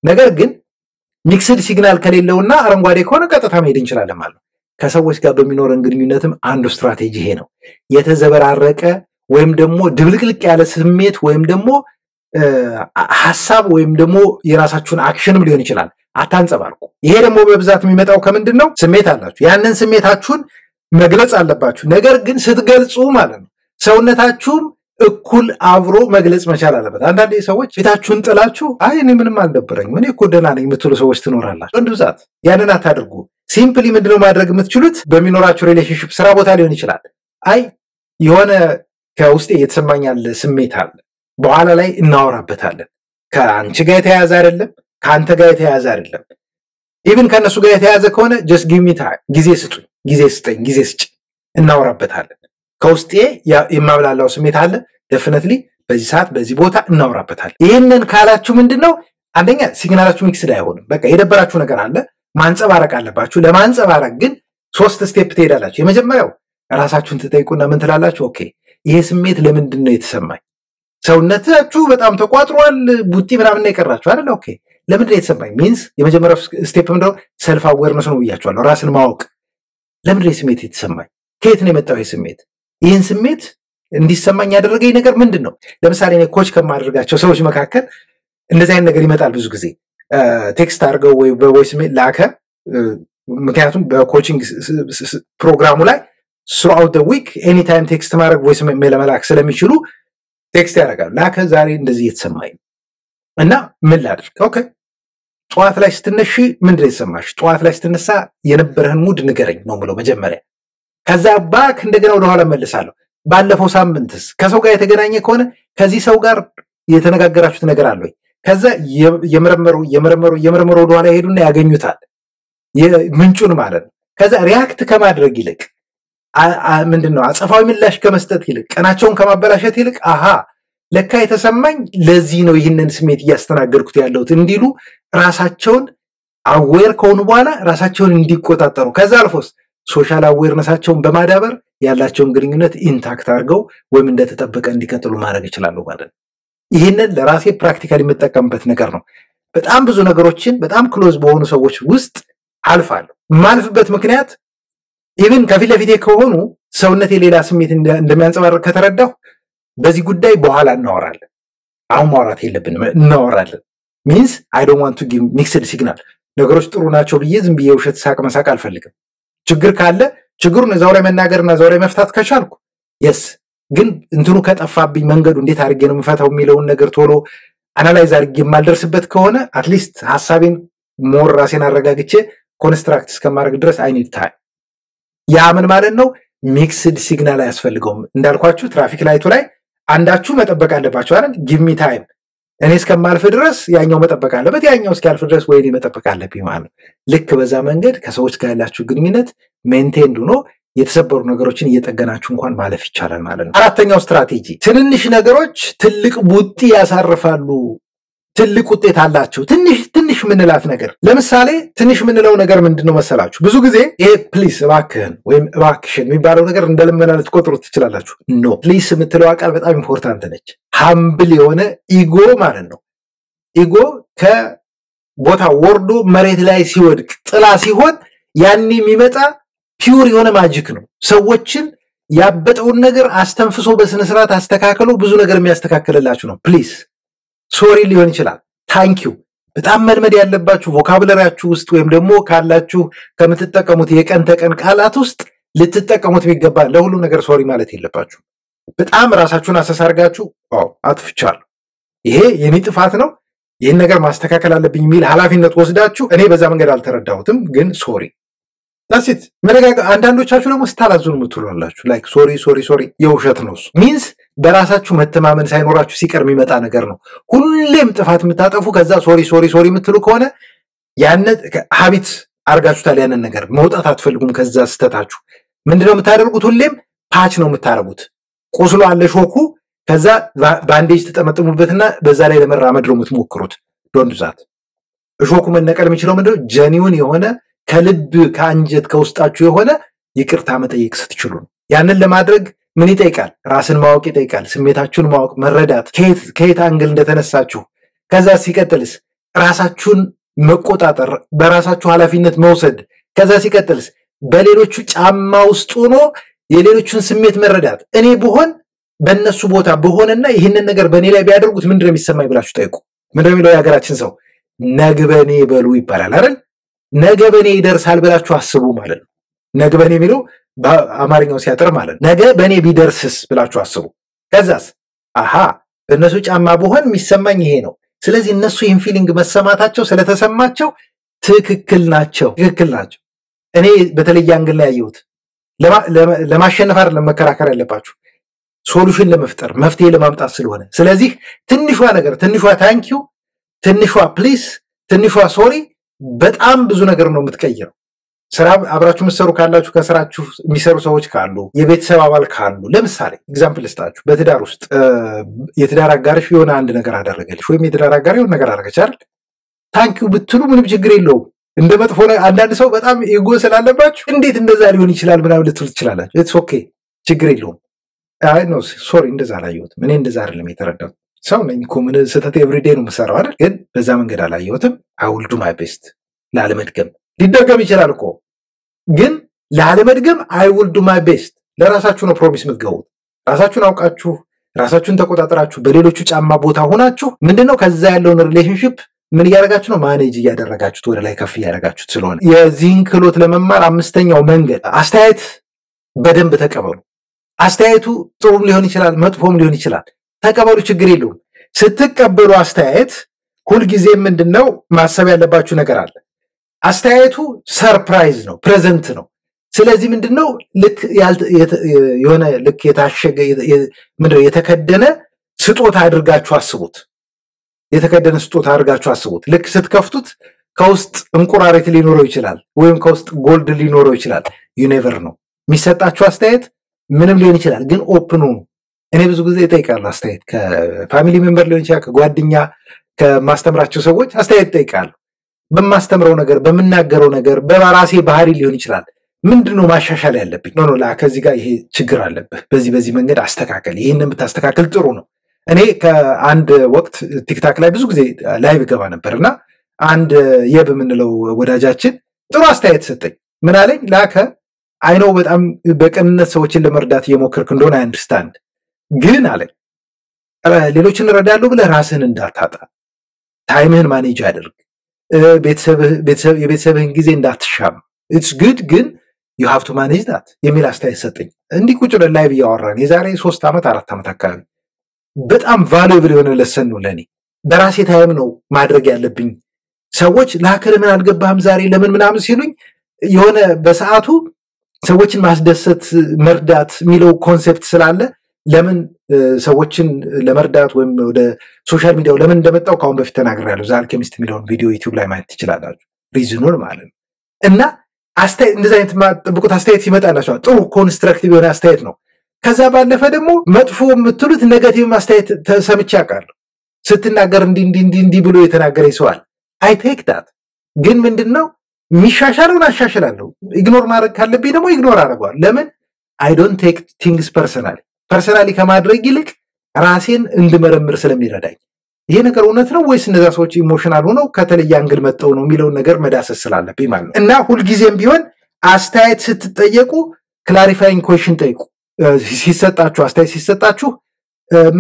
ነገር ግን ሚክስድ ሲግናል ከሌለውና አረንጓዴ ከሆነ ቀጥታ መሄድ እንችላለን ማለት ነው። ከሰዎች ጋር በሚኖረን ግንኙነትም አንዱ ስትራቴጂ ይሄ ነው። የተዘበራረቀ ወይም ደግሞ ድብልቅልቅ ያለ ስሜት ወይም ደግሞ ሐሳብ ወይም ደግሞ የራሳችሁን አክሽንም ሊሆን ይችላል አታንጸባርቁ። ይሄ ደግሞ በብዛት የሚመጣው ከምንድነው? ስሜት አላችሁ። ያንን ስሜታችሁን መግለጽ አለባችሁ። ነገር ግን ስትገልጹ ማለት ነው ሰውነታችሁም እኩል አብሮ መግለጽ መቻል አለበት። አንዳንዴ ሰዎች ፊታችሁን ጥላችሁ አይ እኔ ምንም አልደበረኝም እኔ እኮ ደህና ነኝ የምትሉ ሰዎች ትኖራላችሁ። ወንድ ብዛት ያንን አታድርጉ። ሲምፕሊ ምንድነው ማድረግ የምትችሉት? በሚኖራችሁ ሪሌሽንሺፕ ስራ ቦታ ሊሆን ይችላል። አይ የሆነ ከውስጤ የተሰማኝ ያለ ስሜት አለ በኋላ ላይ እናወራበታለን። ከአንቺ ጋር የተያያዘ አይደለም፣ ከአንተ ጋር የተያያዘ አይደለም። ኢቭን ከነሱ ጋር የተያያዘ ከሆነ just give me time ጊዜ ስጡኝ፣ ጊዜ ስጠኝ፣ ጊዜ ስጭ እናወራበታለን። ከውስጤ የማብላላው ስሜት አለ definitely በዚህ ሰዓት በዚህ ቦታ እናወራበታለን። ይሄንን ካላችሁ ምንድነው? አንደኛ ሲግናላችሁ ሚክስድ አይሆንም። በቃ የደበራችሁ ነገር አለ ማንጸባረቅ አለባችሁ። ለማንጸባረቅ ግን 3 ስቴፕ ትሄዳላችሁ። የመጀመሪያው ራሳችሁን ትጠይቁና ምን ትላላችሁ? ኦኬ ይሄ ስሜት ለምንድን ነው የተሰማኝ? ሰውነታችሁ በጣም ተቋጥሯል፣ ቡጢ ምናምን ነው የቀራችሁ አይደል? ኦኬ ለምንድን ነው የተሰማኝ? ሚንስ የመጀመሪያው ስቴፕ ምንድነው? ሰልፍ አዌርነስ ነው ብያችኋለሁ። ራስን ማወቅ። ለምንድን ነው ስሜት የተሰማኝ? ከየት ነው የመጣው ይሄ ስሜት? ይህን ስሜት እንዲሰማኝ ያደረገኝ ነገር ምንድነው? ለምሳሌ እኔ ኮች ከማደርጋቸው ሰዎች መካከል እንደዚህ አይነት ነገር ይመጣል ብዙ ጊዜ። ቴክስት አድርገው ወይ በቮይስ ሜል ላከ። ምክንያቱም በኮቺንግ ፕሮግራሙ ላይ throughout the week anytime ቴክስት ማድረግ ቮይስ ሜል መላክ ስለሚችሉ ቴክስት ያደርጋሉ። ላከ ዛሬ እንደዚህ የተሰማኝ እና ምን ላድርግ? ኦኬ ጠዋት ላይ ስትነሺ ምንድነው የተሰማሽ? ጠዋት ላይ ስትነሳ የነበረህን ሙድ ንገረኝ ነው የምለው መጀመሪያ። ከዛ ባክ እንደገና ወደ ኋላ መልሳለሁ። ባለፈው ሳምንትስ ከሰው ጋር የተገናኘ ከሆነ ከዚህ ሰው ጋር የተነጋገራችሁት ነገር አለ ወይ? ከዛ የመረመሩ ወደ ኋላ ሄዱና ያገኙታል ምንጩን ማለት ነው። ከዛ ሪያክት ከማድረግ ይልቅ ምንድነው አጸፋዊ ምላሽ ከመስጠት ይልቅ ቀናቸውን ከማበላሸት ይልቅ አሃ ለካ የተሰማኝ ለዚህ ነው ይህንን ስሜት እያስተናገርኩት ያለሁት እንዲሉ ራሳቸውን አዌር ከሆኑ በኋላ ራሳቸውን እንዲቆጣጠሩ ከዛ አልፎስ ሶሻል አዌርነሳቸውን በማዳበር ያላቸውን ግንኙነት ኢንታክት አድርገው ወይም እንደተጠበቀ እንዲቀጥሉ ማድረግ ይችላሉ ማለት ነው። ይህንን ለራሴ ፕራክቲካሊ የምጠቀምበት ነገር ነው። በጣም ብዙ ነገሮችን በጣም ክሎዝ በሆኑ ሰዎች ውስጥ አልፋለሁ። ማልፍበት ምክንያት ኢቭን ከፊት ለፊቴ ከሆኑ ሰውነቴ ሌላ ስሜት እንደሚያንጸባርቅ ከተረዳሁ በዚህ ጉዳይ በኋላ እናወራለን። አሁን ማውራት የለብንም እናወራለን። ሚንስ አይ ዶንት ዋንት ቱ ጊቭ ሚክስድ ሲግናል። ነገሮች ጥሩ ናቸው ብዬ ዝም ብዬ ውሸት ሳቅ መሳቅ አልፈልግም። ችግር ካለ ችግሩን እዛው ላይ መናገርና እዛው ላይ መፍታት ከቻልኩ የስ ግን እንትኑ ከጠፋብኝ መንገዱ እንዴት አድርጌ ነው የምፈታው የሚለውን ነገር ቶሎ አናላይዝ አድርጌ የማልደርስበት ከሆነ አትሊስት ሐሳቤን ሞር ራሴን አረጋግቼ ኮንስትራክት እስከማድረግ ድረስ አይ ኒድ ታይም። ያ ምን ማለት ነው? ሚክስድ ሲግናል አያስፈልገውም። እንዳልኳችሁ ትራፊክ ላይቱ ላይ አንዳችሁ መጠበቅ አለባችሁ አይደል? ጊቭ ሚ ታይም እኔ እስከማልፍ ድረስ ያኛው መጠበቅ አለበት፣ ያኛው እስኪያልፍ ድረስ ወይኔ መጠበቅ አለብኝ ማለት ነው። ልክ በዛ መንገድ ከሰዎች ጋር ያላችሁ ግንኙነት ሜንቴን ሆኖ የተሰበሩ ነገሮችን እየጠገናችሁ እንኳን ማለፍ ይቻላል ማለት ነው። አራተኛው ስትራቴጂ ትንንሽ ነገሮች ትልቅ ቡጢ ያሳርፋሉ፣ ትልቅ ውጤት አላቸው። ትንሽ ምንላት ነገር ለምሳሌ ትንሽ ምንለው ነገር ምንድነው መሰላችሁ? ብዙ ጊዜ ይሄ ፕሊስ እባክህን ወይም እባክሽን የሚባለው ነገር እንደለመና ልትቆጥሩት ትችላላችሁ። ኖ ፕሊስ የምትለው ቃል በጣም ኢምፖርታንት ነች። ሃምብል የሆነ ኢጎ ማለት ነው። ኢጎ ከቦታ ወርዶ መሬት ላይ ሲወድቅ ጥላ ሲሆን ያን የሚመጣ ፒውር የሆነ ማጂክ ነው። ሰዎችን ያበጠውን ነገር አስተንፍሶ በስነ ስርዓት አስተካክሎ ብዙ ነገር የሚያስተካክልላችሁ ነው። ፕሊስ ሶሪ ሊሆን ይችላል፣ ታንኪዩ በጣም መልመድ ያለባችሁ ቮካብለሪያችሁ ውስጥ ወይም ደግሞ ካላችሁ ከምትጠቀሙት የቀን ተቀን ቃላት ውስጥ ልትጠቀሙት የሚገባ ለሁሉ ነገር ሶሪ ማለት የለባችሁ። በጣም ራሳችሁን አሰሳርጋችሁ አጥፍቻለሁ፣ ይሄ የኔ ጥፋት ነው፣ ይህን ነገር ማስተካከል አለብኝ የሚል ኃላፊነት ወስዳችሁ እኔ በዛ መንገድ አልተረዳሁትም ግን ሶሪ ዳሲት መረጋጋ አንዳንዶቻችሁ ደግሞ ስታላዙን ምትሉላችሁ ላይክ ሶሪ የውሸት ነው ሚንስ በራሳችሁ መተማመን ሳይኖራችሁ ሲቀር የሚመጣ ነገር ነው ሁሌም ጥፋት የምታጠፉ ከዛ ሶሪ የምትሉ ከሆነ ያን ሀቢት አርጋችሁታል ያንን ነገር መውጣት አትፈልጉም ከዛ ስተታችሁ ምንድነው የምታደርጉት ሁሌም ፓች ነው የምታረጉት ቁስሉ አለ ሾኩ ከዛ ባንዴጅ ተጠመጥሙበትና በዛ ላይ ለመራመድ ነው የምትሞክሩት ዶንት ዛት ሾኩ መነቀል የሚችለው ምንድነው ጀኒውን የሆነ ከልብ ከአንጀት ከውስጣችሁ የሆነ ይቅርታ መጠየቅ ስትችሉ ያንን ለማድረግ ምን ይጠይቃል ራስን ማወቅ ይጠይቃል ስሜታችሁን ማወቅ መረዳት ከየት አንግል እንደተነሳችሁ ከዛ ሲቀጥልስ ራሳችሁን መቆጣጠር በራሳችሁ ኃላፊነት መውሰድ ከዛ ሲቀጥልስ በሌሎቹ ጫማ ውስጥ ሆኖ የሌሎቹን ስሜት መረዳት እኔ ብሆን በእነሱ ቦታ በሆነና ይህንን ነገር በእኔ ላይ ቢያደርጉት ምንድነው የሚሰማኝ ብላችሁ ጠይቁ ምንድነው የሚለው ያገራችን ሰው ነግበኔ በሉ ይባላል አይደል ነገበኔ ይደርሳል ብላችሁ አስቡ ማለት ነው ነገበኔ የሚለው በአማርኛው ሲያጠር ማለት ነው ነገ በኔ ቢደርስስ ብላችሁ አስቡ ከዛስ አሃ በእነሱ ጫማ በሆን የሚሰማኝ ይሄ ነው ስለዚህ እነሱ ይህን ፊሊንግ መሰማታቸው ስለተሰማቸው ትክክል ናቸው እኔ በተለየ አንግል ላይ ያየሁት ለማሸነፍ አይደለም መከራከር ያለባችሁ ሶሉሽን ለመፍጠር መፍትሄ ለማምጣት ስለሆነ ስለዚህ ትንሿ ነገር ትንሿ ታንኪዩ ትንሿ ፕሊስ ትንሿ ሶሪ በጣም ብዙ ነገር ነው የምትቀይረው ስራ አብራችሁ መስሩ ካላችሁ ከስራችሁ የሚሰሩ ሰዎች ካሉ የቤተሰብ አባል ካሉ ለምሳሌ ኤግዛምፕል ልስጣችሁ በትዳር ውስጥ የትዳር አጋርሽ የሆነ አንድ ነገር አደረገልሽ ወይም የትዳር አጋር የሆነ ነገር አደረገች አይደል ታንኪዩ ብትሉ ምንም ችግር የለውም እንደ መጥፎ አንዳንድ ሰው በጣም ኢጎ ስላለባችሁ እንዴት እንደዛ ሊሆን ይችላል ምናምን ልትሉ ትችላላችሁ ኢትስ ኦኬ ችግር የለውም አይ ኖ ሶሪ እንደዛ አላየሁትም እኔ እንደዛ አይደለም የተረዳሁት ሰው ነኝ እኮ ምን ስህተት ኤቭሪዴይ ነው የምሰራው አይደል ግን በዛ መንገድ አላየሁትም አይ ዊል ዱ ማይ ቤስት ላለመድገም ሊደገም ይችላል እኮ ግን ላለመድገም አይ ዊል ዱ ማይ ቤስት ለራሳችሁ ነው ፕሮሚስ የምትገቡት ራሳችሁን አውቃችሁ ራሳችሁን ተቆጣጣራችሁ በሌሎቹ ጫማ ቦታ ሆናችሁ ምንድነው ከዛ ያለውን ሪሌሽንሺፕ ምን ያደርጋችሁ ነው ማኔጅ ያደረጋችሁት ወደ ላይ ከፍ ያደርጋችሁት ስለሆነ የዚህን ክህሎት ለመማር አምስተኛው መንገድ አስተያየት በደንብ ተቀበሉ አስተያየቱ ጥሩም ሊሆን ይችላል መጥፎም ሊሆን ይችላል ተቀበሉ ችግር የለውም ስትቀበሉ አስተያየት ሁሉ ጊዜ ምንድነው ማሰብ ያለባችሁ ነገር አለ አስተያየቱ ሰርፕራይዝ ነው ፕሬዘንት ነው ስለዚህ ምንድነው ልክ የሆነ ልክ የታሸገ ምንድነው የተከደነ ስጦታ አድርጋችሁ አስቡት የተከደነ ስጦታ አድርጋችሁ አስቡት ልክ ስትከፍቱት ከውስጥ እንቁራሪት ሊኖረው ይችላል ወይም ከውስጥ ጎልድ ሊኖረው ይችላል ዩ ኔቨር ነው የሚሰጣችሁ አስተያየት ምንም ሊሆን ይችላል ግን ኦፕን ነው እኔ ብዙ ጊዜ እጠይቃለሁ አስተያየት ከፋሚሊ ሜምበር ሊሆን ይችላል ከጓደኛ ከማስተምራቸው ሰዎች አስተያየት እጠይቃለሁ በማስተምረው ነገር በመናገረው ነገር በራሴ ባህሪ ሊሆን ይችላል ምንድነው ማሻሻል ያለብኝ ኖ ከዚህ ጋር ይሄ ችግር አለበት በዚህ መንገድ አስተካከል ይሄንን ብታስተካከል ጥሩ ነው እኔ ከአንድ ወቅት ቲክታክ ላይ ብዙ ጊዜ ላይቭ ገባ ነበርና አንድ የበምንለው ወዳጃችን ጥሩ አስተያየት ሰጠኝ ምን አለኝ ላከ አይኖ በጣም በቅንነት ሰዎችን ለመርዳት እየሞከርክ እንደሆነ አይ አንደርስታንድ ግን አለኝ ሌሎችን እረዳለሁ ብለህ ራስህን እንዳታጣ ታይምህን ማኔጅ አድርግ የቤተሰብህን ጊዜ እንዳትሻም ኢትስ ጉድ ግን you have to manage that የሚል አስተያየት ሰጠኝ እንዲህ ቁጭ ብለን ላይቭ እያወራን የዛሬ 3 ዓመት 4 ዓመት አካባቢ በጣም ቫልዩብል የሆነ ለሰን ነው ለኔ በራሴ ታይም ነው ማድረግ ያለብኝ ሰዎች ላከለ ምን አልገባህም ዛሬ ለምን ምናምን ሲሉኝ የሆነ በሰዓቱ ሰዎችን ማስደሰት መርዳት የሚለው ኮንሰፕት ስላለ ለምን ሰዎችን ለመርዳት ወይም ወደ ሶሻል ሚዲያው ለምን እንደመጣው ካሁን በፊት ተናግሬያለሁ ዛልኬሚስት የሚለውን ቪዲዮ ዩቲዩብ ላይ ማየት ትችላላችሁ ሪዝኑን ማለት ነው እና አስተያየት እንደዛ አይነት ማጥብቁት አስተያየት ይመጣላችሁ ጥሩ ኮንስትራክቲቭ የሆነ አስተያየት ነው ከዛ ባለፈ ደግሞ መጥፎ የምትሉት ኔጋቲቭ አስተያየት ተሰምቼ አውቃለሁ ስትናገር እንዲ ብሎ የተናገረ ይሰዋል አይ ቴክ ዳት ግን ምንድነው ሚሻሻለውን አሻሽላለሁ ኢግኖር ማድረግ ካለብኝ ደግሞ ኢግኖር አደርጋለሁ ለምን አይ ዶንት ቴክ ቲንግስ ፐርሰናሊ ከማድረግ ይልቅ ራሴን እንድመረምር ስለሚረዳኝ ይሄ ነገር እውነት ነው ወይስ እነዛ ሰዎች ኢሞሽናል ሆነው ከተለየ አንግል መጣው ነው የሚለው ነገር መዳሰስ ስላለብኝ ማለት ነው እና ሁሉ ጊዜም ቢሆን አስተያየት ስትጠየቁ ክላሪፋይንግ ኩዌስችን ጠይቁ ሲሰጣችሁ አስተያየት ሲሰጣችሁ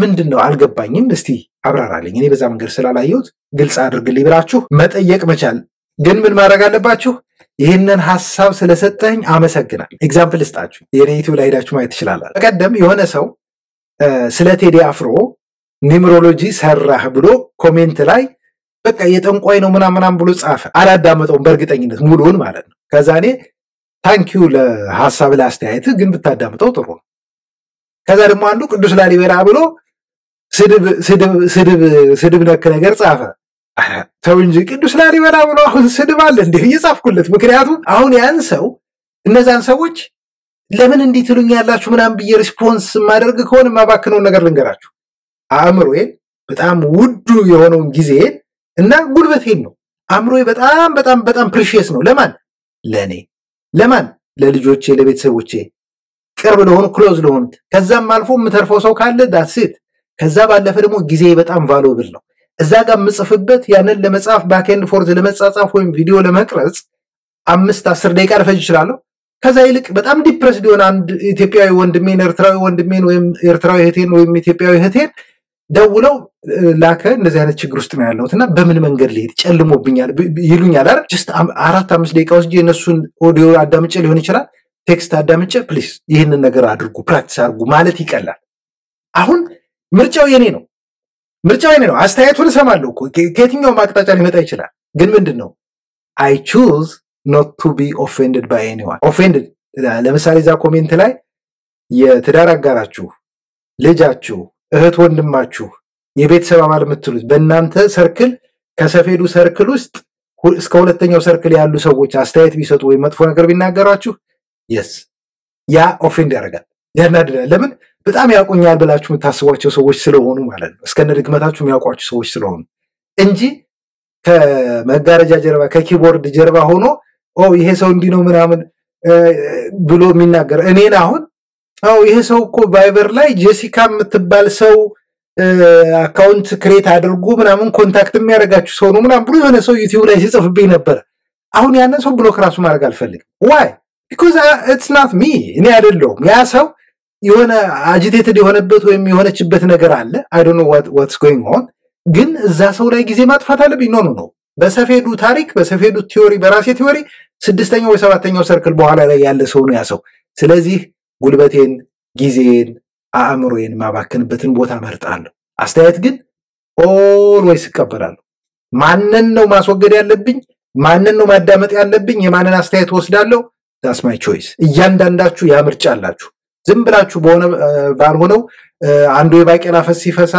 ምንድነው አልገባኝም እስቲ አብራራልኝ እኔ በዛ መንገድ ስላላየሁት ግልጽ አድርግልኝ ብላችሁ መጠየቅ መቻል ግን ምን ማድረግ አለባችሁ ይሄንን ሐሳብ ስለሰጠኝ አመሰግናለሁ ኤግዛምፕል ልስጣችሁ የኔ ዩቲዩብ ላይ ሄዳችሁ ማየት ትችላላችሁ በቀደም የሆነ ሰው ስለ ቴዲ አፍሮ ኒውሮሎጂ ሰራህ ብሎ ኮሜንት ላይ በቃ የጠንቋይ ነው ምናምን ብሎ ጻፈ አላዳመጠውም በእርግጠኝነት ሙሉውን ማለት ነው ከዛ እኔ ታንኪዩ ለሐሳብ ለአስተያየት ግን ብታዳምጠው ጥሩ ነው። ከዛ ደግሞ አንዱ ቅዱስ ላሊበላ ብሎ ስድብ ነክ ነገር ጻፈ። ተው እንጂ ቅዱስ ላሊበላ ብሎ አሁን ስድብ አለ እንዴ? እየጻፍኩለት። ምክንያቱም አሁን ያን ሰው እነዛን ሰዎች ለምን እንዲህ ትሉኛላችሁ ምናምን ብዬ ሪስፖንስ ማደርግ ከሆነ ማባክነው ነገር ልንገራችሁ። አእምሮዬን በጣም ውዱ የሆነውን ጊዜን እና ጉልበቴን ነው። አእምሮዬ በጣም በጣም በጣም ፕሪሺየስ ነው። ለማን? ለኔ። ለማን? ለልጆቼ፣ ለቤተሰቦቼ፣ ቅርብ ለሆኑ ክሎዝ ለሆኑት። ከዛም አልፎ የምተርፈው ሰው ካለ ዳትስ ኢት። ከዛ ባለፈ ደግሞ ጊዜ በጣም ቫሉብል ነው። እዛ ጋር የምጽፍበት ያንን ለመጻፍ ባክ ኤንድ ፎርዝ ለመጻጻፍ ወይም ቪዲዮ ለመቅረጽ 5-10 ደቂቃ ልፈጅ ይችላል። ከዛ ይልቅ በጣም ዲፕረስድ የሆነ አንድ ኢትዮጵያዊ ወንድሜን፣ ኤርትራዊ ወንድሜን ወይም ኤርትራዊ እህቴን ወይም ኢትዮጵያዊ እህቴን ደውለው ላከ እንደዚህ አይነት ችግር ውስጥ ነው ያለሁትና በምን መንገድ ልሄድ ጨልሞብኛል ይሉኛል አይደል? ጀስት 4-5 ደቂቃ ወስጄ እነሱን ኦዲዮ አዳምጬ ሊሆን ይችላል ቴክስት አዳምጬ ፕሊዝ ይህንን ነገር አድርጉ ፕራክቲስ አድርጉ ማለት ይቀላል። አሁን ምርጫው የኔ ነው። አስተያየቱን እሰማለሁ እኮ ከየትኛውም አቅጣጫ ሊመጣ ይችላል። ግን ምንድነው I choose not to be offended by anyone. offended ለምሳሌ እዛ ኮሜንት ላይ የትዳር አጋራችሁ፣ ልጃችሁ፣ እህት ወንድማችሁ፣ የቤተሰብ አባል የምትሉት በእናንተ ሰርክል ከሰፌዱ ሰርክል ውስጥ እስከ ሁለተኛው ሰርክል ያሉ ሰዎች አስተያየት ቢሰጡ ወይ መጥፎ ነገር ቢናገራችሁ yes ያ ኦፌንድ ያደርጋል፣ ያናድዳል። ለምን? በጣም ያውቁኛል ብላችሁ የምታስቧቸው ሰዎች ስለሆኑ ማለት ነው። እስከነ ድግመታችሁ የሚያውቋችሁ ሰዎች ስለሆኑ እንጂ ከመጋረጃ ጀርባ ከኪቦርድ ጀርባ ሆኖ ይሄ ሰው እንዲህ ነው ምናምን ብሎ የሚናገር እኔን አሁን ይሄ ሰው እኮ ቫይበር ላይ ጄሲካ የምትባል ሰው አካውንት ክሬት አድርጉ ምናምን ኮንታክት የሚያደርጋችሁ ሰው ነው ምናምን ብሎ የሆነ ሰው ዩቲዩብ ላይ ሲጽፍብኝ ነበር። አሁን ያንን ሰው ብሎክ ራሱ ማድረግ አልፈልግም። why? because it's not me። እኔ አይደለሁም። ያ ሰው የሆነ አጂቴትድ የሆነበት ወይም የሆነችበት ነገር አለ። I don't know what's going on። ግን እዛ ሰው ላይ ጊዜ ማጥፋት አለብኝ? ኖ በሰፌዱ ታሪክ፣ በሰፌዱ ቲዮሪ፣ በራሴ ቲዮሪ 6ኛው ወይ 7ኛው ሰርክል በኋላ ላይ ያለ ሰው ነው ያ ሰው። ስለዚህ ጉልበቴን፣ ጊዜን፣ አእምሮዬን ማባከንበትን ቦታ መርጣለሁ። አስተያየት ግን ኦልዌይስ እቀበላለሁ። ማንን ነው ማስወገድ ያለብኝ? ማንን ነው ማዳመጥ ያለብኝ? የማንን አስተያየት ወስዳለሁ? that's my choice። እያንዳንዳችሁ ያ ምርጫ አላችሁ። ዝም ብላችሁ ባልሆነው አንዱ የባቄላ ፈስ ሲፈሳ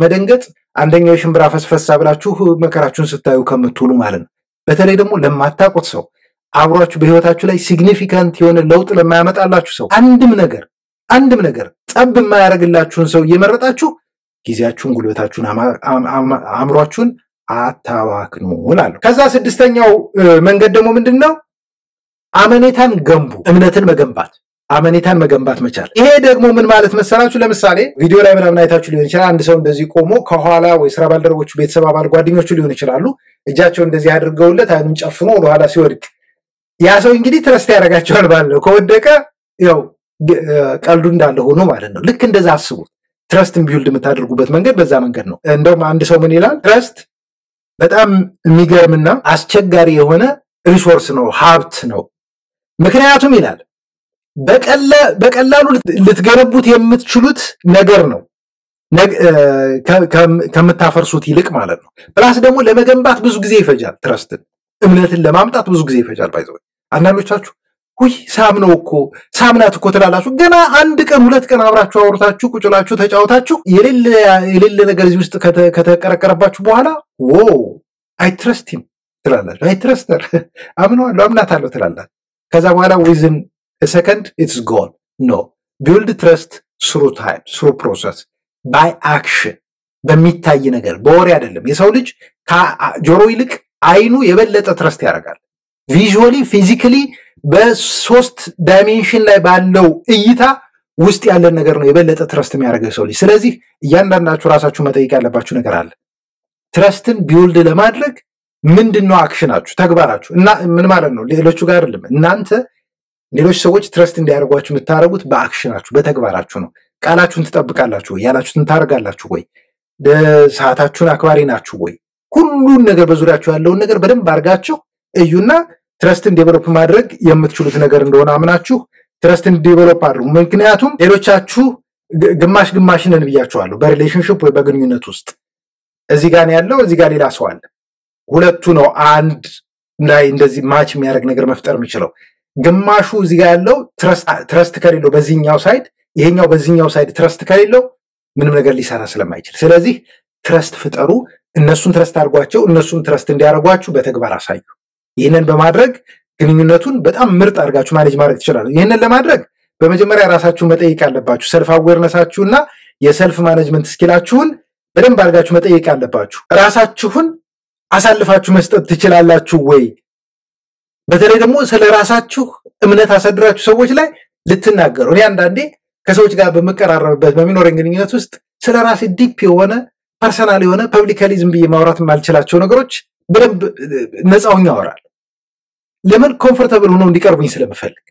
መደንገጥ፣ አንደኛው የሽምብራ ፈስ ፈሳ ብላችሁ መከራችሁን ስታዩ ከምትውሉ ማለት ነው። በተለይ ደግሞ ለማታውቁት ሰው አብሯችሁ በህይወታችሁ ላይ ሲግኒፊካንት የሆነ ለውጥ ለማያመጣላችሁ ሰው አንድም ነገር ጸብ የማያደርግላችሁን ሰው እየመረጣችሁ ጊዜያችሁን፣ ጉልበታችሁን፣ አእምሯችሁን አታባክኑ እላለሁ። ከዛ 6ኛው መንገድ ደግሞ ምንድነው? አመኔታን ገንቡ። እምነትን መገንባት፣ አመኔታን መገንባት መቻል። ይሄ ደግሞ ምን ማለት መሰላችሁ? ለምሳሌ ቪዲዮ ላይ ምናምን አይታችሁ ሊሆን ይችላል። አንድ ሰው እንደዚህ ቆሞ ከኋላ ወይ ስራ ባልደረቦቹ፣ ቤተሰብ አባል፣ ጓደኞቹ ሊሆን ይችላሉ እጃቸው እንደዚህ አድርገውለት አይኑን ጨፍኖ ወደኋላ ሲወድቅ ያ ሰው እንግዲህ ትረስት ያደርጋቸዋል ማለት ነው። ከወደቀ ያው ቀልዱ እንዳለ ሆኖ ማለት ነው። ልክ እንደዛ አስቡት። ትረስትን ቢውልድ የምታደርጉበት መንገድ በዛ መንገድ ነው። እንደውም አንድ ሰው ምን ይላል? ትረስት በጣም የሚገርምና አስቸጋሪ የሆነ ሪሶርስ ነው፣ ሀብት ነው። ምክንያቱም ይላል በቀላሉ ልትገነቡት የምትችሉት ነገር ነው ከምታፈርሱት ይልቅ ማለት ነው። ፕላስ ደግሞ ለመገንባት ብዙ ጊዜ ይፈጃል። ትረስትን፣ እምነትን ለማምጣት ብዙ ጊዜ ይፈጃል። ባይዘው አንዳንዶቻችሁ ሳምናት እኮ ትላላችሁ። ገና 1 ቀን 2 ቀን አብራችሁ አውርታችሁ ቁጭላችሁ ተጫውታችሁ የሌለ ነገር እዚህ ውስጥ ከተቀረቀረባችሁ በኋላ አይ ትረስት ሂም ትላላችሁ። አይ ትረስተር አምናለሁ አምናታለሁ ትላላችሁ። ከዛ በኋላ within a second it's gone። no build trust through time, through process, by action። በሚታይ ነገር በወሬ አይደለም። የሰው ልጅ ከጆሮ ይልቅ አይኑ የበለጠ ትረስት ያደርጋል። ቪዥዋሊ ፊዚካሊ በ3 ዳይሜንሽን ላይ ባለው እይታ ውስጥ ያለ ነገር ነው የበለጠ ትረስት የሚያደርገው ሰው ልጅ። ስለዚህ እያንዳንዳችሁ ራሳችሁ መጠየቅ ያለባችሁ ነገር አለ። ትረስትን ቢውልድ ለማድረግ ምንድነው አክሽናችሁ፣ ተግባራችሁ? እና ምን ማለት ነው? ሌሎቹ ጋር አይደለም። እናንተ ሌሎች ሰዎች ትረስት እንዲያደርጓችሁ የምታደርጉት በአክሽናችሁ፣ በተግባራችሁ ነው። ቃላችሁን ትጠብቃላችሁ ወይ? ያላችሁትን ታደርጋላችሁ ወይ? ሰዓታችሁን አክባሪ ናችሁ ወይ? ሁሉን ነገር በዙሪያችሁ ያለውን ነገር በደንብ አድርጋችሁ እዩና ትረስትን ዴቨሎፕ ማድረግ የምትችሉት ነገር እንደሆነ አምናችሁ ትረስትን ዴቨሎፕ አድርጉ። ምክንያቱም ሌሎቻችሁ ግማሽ ነን ብያችኋለሁ። በሪሌሽንሺፕ ወይ በግንኙነት ውስጥ እዚህ ጋር ያለው እዚህ ጋር ሌላ ሰው አለ። ሁለቱ ነው አንድ ላይ እንደዚህ ማች የሚያደርግ ነገር መፍጠር የሚችለው። ግማሹ እዚህ ጋር ያለው ትረስት ከሌለው በዚህኛው ሳይድ ይሄኛው በዚህኛው ሳይድ ትረስት ከሌለው ምንም ነገር ሊሰራ ስለማይችል ስለዚህ ትረስት ፍጠሩ እነሱን ትረስት አድርጓቸው እነሱን ትረስት እንዲያደርጓችሁ በተግባር አሳዩ ይሄንን በማድረግ ግንኙነቱን በጣም ምርጥ አድርጋችሁ ማኔጅ ማድረግ ትችላላችሁ ይሄንን ለማድረግ በመጀመሪያ ራሳችሁን መጠየቅ አለባችሁ ሰልፍ አዌርነሳችሁና የሰልፍ ማኔጅመንት ስኪላችሁን በደንብ አድርጋችሁ መጠየቅ አለባችሁ ራሳችሁን አሳልፋችሁ መስጠት ትችላላችሁ ወይ በተለይ ደግሞ ስለራሳችሁ እምነት አሰድራችሁ ሰዎች ላይ ልትናገሩ እኔ አንዳንዴ ከሰዎች ጋር በመቀራረብበት በሚኖረን ግንኙነት ውስጥ ስለራሴ ዲፕ የሆነ ፐርሰናል የሆነ ፐብሊካሊዝም በማውራት ማልችላቸው ነገሮች በደንብ ነፃውኛ አወራለሁ ለምን ኮምፎርታብል ሆኖ እንዲቀርቡኝ ስለምፈልግ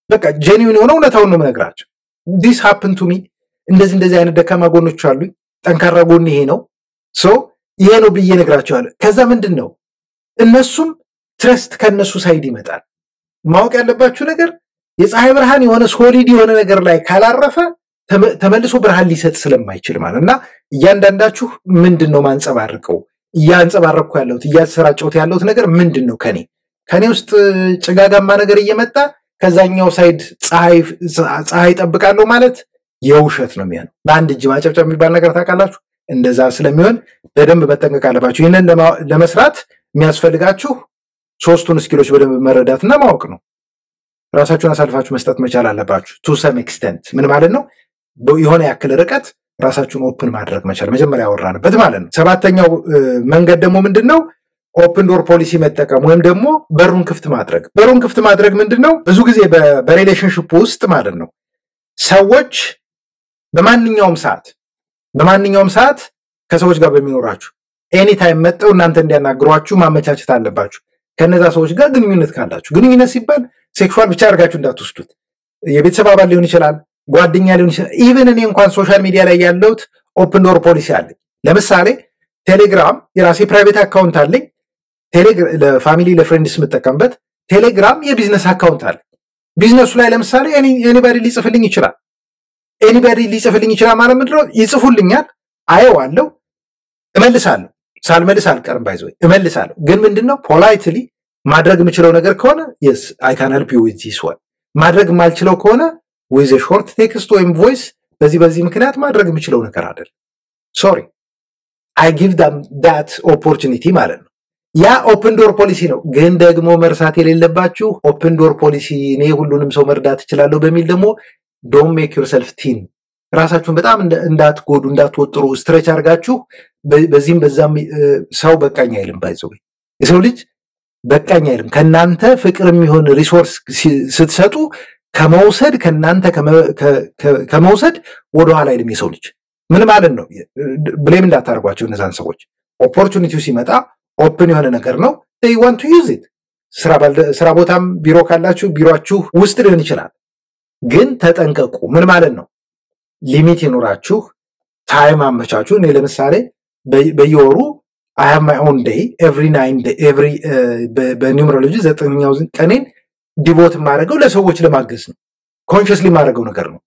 በቃ ጄኒዩን ሆኖ እውነታውን ነው የምነግራቸው this happened to me እንደዚህ አይነት ደካማ ጎኖች አሉኝ ጠንካራ ጎን ይሄ ነው ሶ ይሄ ነው ብዬ ነግራቸዋለሁ ከዛ ምንድነው እነሱም ትረስት ከነሱ ሳይድ ይመጣል ማወቅ ያለባችሁ ነገር የፀሐይ ብርሃን የሆነ ሶሊድ የሆነ ነገር ላይ ካላረፈ ተመልሶ ብርሃን ሊሰጥ ስለማይችል ማለትና እያንዳንዳችሁ ምንድነው ማንጸባርቀው እያንጸባረኩ ያለሁት እያሰራጨሁት ያለሁት ነገር ምንድነው ከኔ ውስጥ ጭጋጋማ ነገር እየመጣ ከዛኛው ሳይድ ፀሐይ ጠብቃለሁ ማለት የውሸት ነው የሚሆነው በአንድ እጅ ማጨብጨብ የሚባል ነገር ታውቃላችሁ እንደዛ ስለሚሆን በደንብ መጠንቀቅ አለባችሁ ይሄንን ለመስራት የሚያስፈልጋችሁ ሶስቱን ስኪሎች በደንብ መረዳትና ማወቅ ነው ራሳችሁን አሳልፋችሁ መስጠት መቻል አለባችሁ to some extent ምን ማለት ነው የሆነ ያክል ርቀት ራሳችሁን ኦፕን ማድረግ መቻል መጀመሪያ ያወራንበት ማለት ነው ሰባተኛው መንገድ ደግሞ ምንድነው ኦፕን ዶር ፖሊሲ መጠቀም ወይም ደግሞ በሩን ክፍት ማድረግ ምንድነው ብዙ ጊዜ በሪሌሽንሺፕ ውስጥ ማለት ነው ሰዎች በማንኛውም ሰዓት ከሰዎች ጋር በሚኖራችሁ ኤኒ ታይም መጥተው እናንተ እንዲያናግሯችሁ ማመቻቸት አለባችሁ ከነዛ ሰዎች ጋር ግንኙነት ካላችሁ ግንኙነት ሲባል ሴክሹዋል ብቻ አድርጋችሁ እንዳትወስዱት የቤተሰብ አባል ሊሆን ይችላል ጓደኛ ሊሆን ይችላል ኢቭን እኔ እንኳን ሶሻል ሚዲያ ላይ ያለውት ኦፕን ዶር ፖሊሲ አለ ለምሳሌ ቴሌግራም የራሴ ፕራይቬት አካውንት አለኝ ለፋሚሊ ለፍሬንድስ የምጠቀምበት ቴሌግራም የቢዝነስ አካውንት አለ ቢዝነሱ ላይ ለምሳሌ ኤኒባዲ ሊጽፍልኝ ይችላል ማለት ምንድነው ይጽፉልኛል አየዋለሁ እመልሳለሁ ሳልመልስ አልቀርም ባይዘው እመልሳለሁ ግን ምንድነው ፖላይትሊ ማድረግ የምችለው ነገር ከሆነ yes I can help you with this one ማድረግ የማልችለው ከሆነ with a short text ወይም voice በዚህ ምክንያት ማድረግ የምችለው ነገር አይደል sorry I give them that opportunity ማለት ነው ያ ኦፕን ዶር ፖሊሲ ነው ግን ደግሞ መርሳት የሌለባችሁ ኦፕን ዶር ፖሊሲ እኔ ሁሉንም ሰው መርዳት እችላለሁ በሚል ደግሞ don't make yourself thin ራሳችሁን በጣም እንዳትጎዱ እንዳትወጥሩ ስትሬች አርጋችሁ በዛም ሰው በቃኝ አይልም ባይዘው የሰው ልጅ በቃኝ አይልም ከናንተ ፍቅር የሚሆን ሪሶርስ ስትሰጡ ከመውሰድ ከናንተ ከመውሰድ ወደ ኋላ አይልም የሰው ልጅ ምን ማለት ነው ብሌም እንዳታርጓቸው እነዛን ሰዎች ኦፖርቹኒቲው ሲመጣ ኦፕን የሆነ ነገር ነው they want to use it ስራ ቦታም ቢሮ ካላችሁ ቢሮአችሁ ውስጥ ሊሆን ይችላል ግን ተጠንቀቁ ምን ማለት ነው ሊሚት ይኖራችሁ ታይም አመቻቹ እኔ ለምሳሌ በየወሩ I have my own day every 9 day every በኒውመሮሎጂ 9ኛው ቀኔን ዲቮት ማድረገው ለሰዎች ለማገዝ ነው ኮንሺየስሊ ማድረገው ነገር ነው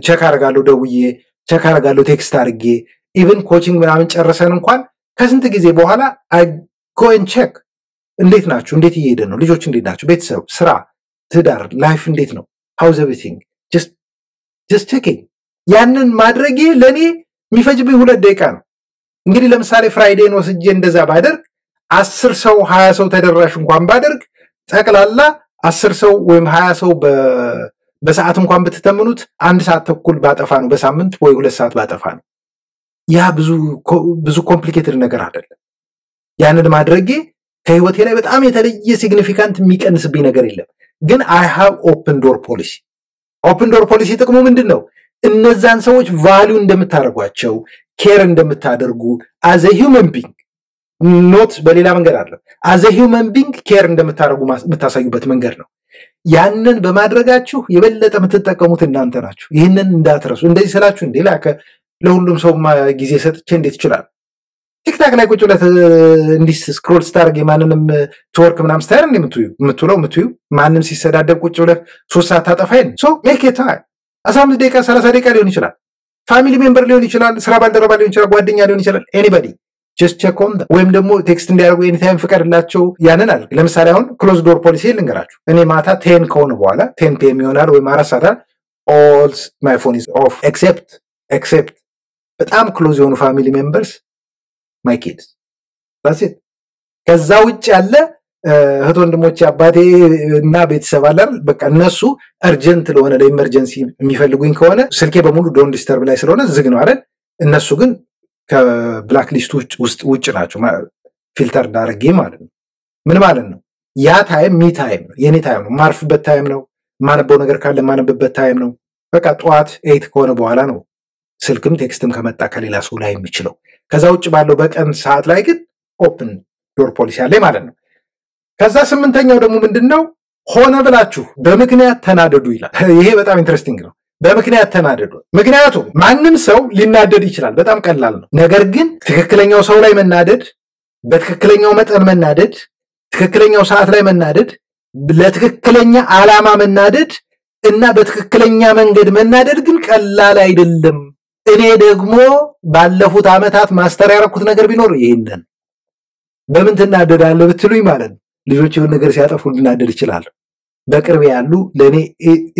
ቼክ አደርጋለሁ ደውዬ ቼክ አደርጋለሁ ቴክስት አድርጌ ኢቭን ኮቺንግ ምናምን ጨርሰን እንኳን ከስንት ጊዜ በኋላ I go and check እንዴት ናችሁ እንዴት እየሄደ ነው ልጆች እንዴት ናቸው ቤተሰብ ስራ ትዳር ላይፍ እንዴት ነው how's everything just checking ያንን ማድረጌ ለኔ የሚፈጅብኝ 2 ደቂቃ ነው እንግዲህ ለምሳሌ ፍራይዴን ወስጄ እንደዛ ባደርግ 10 ሰው 20 ሰው ተደራሽ እንኳን ባደርግ ጠቅላላ 10 ሰው ወይም 20 ሰው በሰዓት እንኳን ብትተምኑት 1 ሰዓት ተኩል ባጠፋ ነው በሳምንት ወይ 2 ሰዓት ባጠፋ ነው ያ ብዙ ኮምፕሊኬትድ ነገር አይደለም ያንን ማድረጌ ከህይወቴ ላይ በጣም የተለየ ሲግኒፊካንት የሚቀንስብኝ ነገር የለም ግን I have open door policy ጥቅሙ ምንድነው እነዛን ሰዎች ቫልዩ እንደምታረጓቸው ኬር እንደምታደርጉ as a human being not በሌላ መንገድ አይደለም as a human being ኬር እንደምታረጉ የምታሳዩበት መንገድ ነው ያንን በማድረጋችሁ የበለጠ የምትጠቀሙት እናንተ ናችሁ ይሄንን እንዳትረሱ እንደዚህ ስላችሁ እንደላከ ለሁሉም ሰው ጊዜ ሰጥቼ እንዴት ይችላል ቲክታክ ላይ ቁጭ ብለህ እንዲስ ስክሮል ስታርግ ማንንም ትወርክ ምናምን ስታር እንደምትውለው ማንንም ሲሰዳደብ ቁጭ ብለህ 3 ሰዓት ታጠፋይን ሶ ሜክ ኢት ታይም 15 ደቂቃ 30 ደቂቃ ሊሆን ይችላል ፋሚሊ ሜምበር ሊሆን ይችላል ስራ ባልደረባ ሊሆን ይችላል ጓደኛ ሊሆን ይችላል ኤኒባዲ just check on them ወይም ደግሞ ቴክስት እንዲያደርጉ ኤኒታይም ፍቀድላቸው ያንን አለ ለምሳሌ አሁን ክሎዝ ዶር ፖሊሲ ልንገራችሁ እኔ ማታ 10 ከሆነ በኋላ 10 PM ይሆናል ወይ 4 ሰዓት all my phone is off except በጣም ክሎዝ የሆኑ ፋሚሊ ሜምበርስ my kids that's it ከዛ ውጭ ያለ እህት ወንድሞቼ አባቴ እና ቤተሰብ አላል በቃ እነሱ አርጀንት ለሆነ ለኢመርጀንሲ የሚፈልጉኝ ከሆነ ስልኬ በሙሉ ዶንት ዲስተርብ ላይ ስለሆነ ዝግ ነው አይደል እነሱ ግን ከብላክ ሊስት ውጭ ናቸው ፊልተር ዳርጌ ማለት ነው ምን ማለት ነው ያ ታይም ሚ ታይም ነው የኔ ታይም ነው ማርፍበት ታይም ነው ማነበው ነገር ካለ ማነበበት ታይም ነው በቃ ጧት 8 ከሆነ በኋላ ነው ስልክም ቴክስትም ከመጣ ከሌላ ሰው ላይ የሚችለው ከዛ ውጭ ባለው በቀን ሰዓት ላይ ግን ኦፕን ዶር ፖሊሲ አለ ማለት ነው ከዛ ስምንተኛው ደግሞ ምንድነው ሆነ ብላችሁ በምክንያት ተናደዱ ይላል ይሄ በጣም ኢንትረስቲንግ ነው በምክንያት ተናደዱ ምክንያቱም ማንንም ሰው ሊናደድ ይችላል በጣም ቀላል ነው ነገር ግን ትክክለኛው ሰው ላይ መናደድ በትክክለኛው መጠን መናደድ ትክክለኛው ሰዓት ላይ መናደድ ለትክክለኛ ዓላማ መናደድ እና በትክክለኛ መንገድ መናደድ ግን ቀላል አይደለም እኔ ደግሞ ባለፉት አመታት ማስተር ያረኩት ነገር ቢኖር ይሄንን በምን ተናደዳለህ ብትሉኝ ማለት ነው ልጆች የሆነ ነገር ሲያጠፉ ልናደድ ይችላል በቅርብ ያሉ ለኔ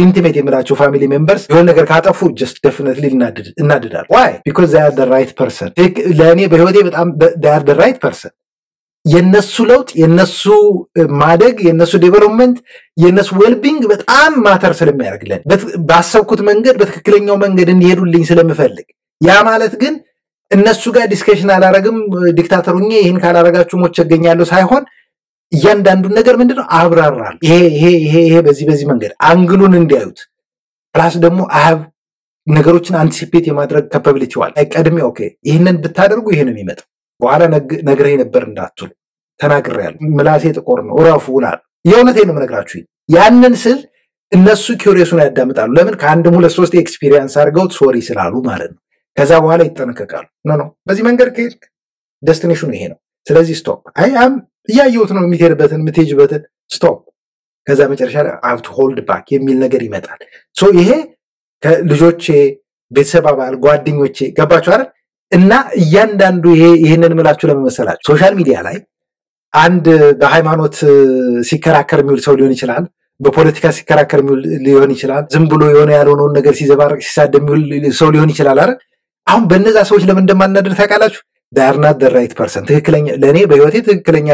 ኢንቲሜት የምላቸው ፋሚሊ ሜምበርስ የሆነ ነገር ካጠፉ just definitely እናደዳል why because they are the right person ለኔ በህይወቴ በጣም they are the right person የነሱ ለውጥ የነሱ ማደግ የነሱ ዴቨሎፕመንት የነሱ ዌልቢንግ በጣም ማተር ስለሚያደርግልን ባሰብኩት መንገድ በትክክለኛው መንገድ እንዲሄዱልኝ ስለምፈልግ ያ ማለት ግን እነሱ ጋር ዲስከሽን አላረግም ዲክታተሩኝ ይሄን ካላረጋችሁ ሞት ቸገኛለሁ ሳይሆን እያንዳንዱ ነገር ምንድነው አብራራል ይሄ በዚህ መንገድ አንግሉን እንዲያዩት ፕላስ ደግሞ አሃብ ነገሮችን አንቲሲፔት የማድረግ ካፓቢሊቲ ዋል አይቀድም ኦኬ ይሄንን ብታደርጉ ይሄንን ይመጣው በኋላ ነግሬ ነበር እንዳትሉ ተናግሬያለሁ ምላሴ ጥቆር ነው ወራፉላል የእውነቴን ነው ነግራችሁ ያንን ስል እነሱ ኪዩሪየሱን ያዳምጣሉ ለምን ከአንድ ሁለት ሶስት ኤክስፒሪየንስ አድርገው ሶሪ ስላሉ ማለት ነው ከዛ በኋላ ይጠነቀቃሉ ነው በዚህ መንገድ ከሄድክ ዴስቲኔሽኑ ይሄ ነው ስለዚህ ስቶፕ አም ያየሁት ነው የሚሄድበትን ምትሄጅበትን ስቶፕ ከዛ መጨረሻ ላይ I have to hold back የሚል ነገር ይመጣል ሶ ይሄ ከልጆቼ ቤተሰብ አባል ጓደኞቼ ገባችሁ አይደል እና እያንዳንዱ ይሄንን ምላችሁ ለመመሰላችሁ ሶሻል ሚዲያ ላይ አንድ በሃይማኖት ሲከራከር የሚውል ሰው ሊሆን ይችላል በፖለቲካ ሲከራከር የሚውል ሊሆን ይችላል ዝም ብሎ የሆነ ያልሆነውን ነገር ሲዘባርቅ ሲሳደብ የሚውል ሰው ሊሆን ይችላል አይደል አሁን በእነዛ ሰዎች ለምን እንደማናደር ታውቃላችሁ they are not the right person ትክክለኛ ለኔ በህይወቴ ትክክለኛ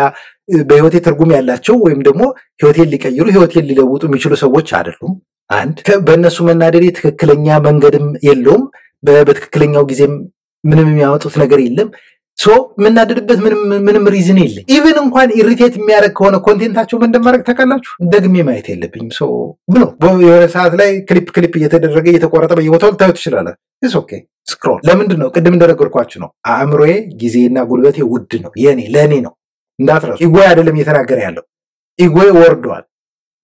በህይወቴ ትርጉም ያላቸው ወይም ደግሞ ህይወቴን ሊቀይሩ ህይወቴን ሊለውጡ የሚችሉ ሰዎች አይደሉም አንድ በእነሱ መናደዴ ትክክለኛ መንገድም የለውም በትክክለኛው ጊዜም ምንም የሚያወጡት ነገር የለም ሶ ምናደድበት ምንም ሪዝን የለም ኢቭን እንኳን ኢሪቴት የሚያደርግ ከሆነ ኮንቴንታቸው ምን እንደማረግ ተካላችሁ ደግሜ ማየት የለብኝም ሶ ብሎ የሆነ ሰዓት ላይ ክሊፕ እየተደረገ እየተቆረጠ በየቦታው ታዩት ይችላል it's okay ስክሮል ለምንድን ነው ቅድም እንደነገርኳችሁ ነው አእምሮዬ ጊዜና ጉልበቴ ውድ ነው ለኔ ነው እንዳትረሱ ኢጎይ አይደለም እየተናገረ ያለው ኢጎይ ወርዷል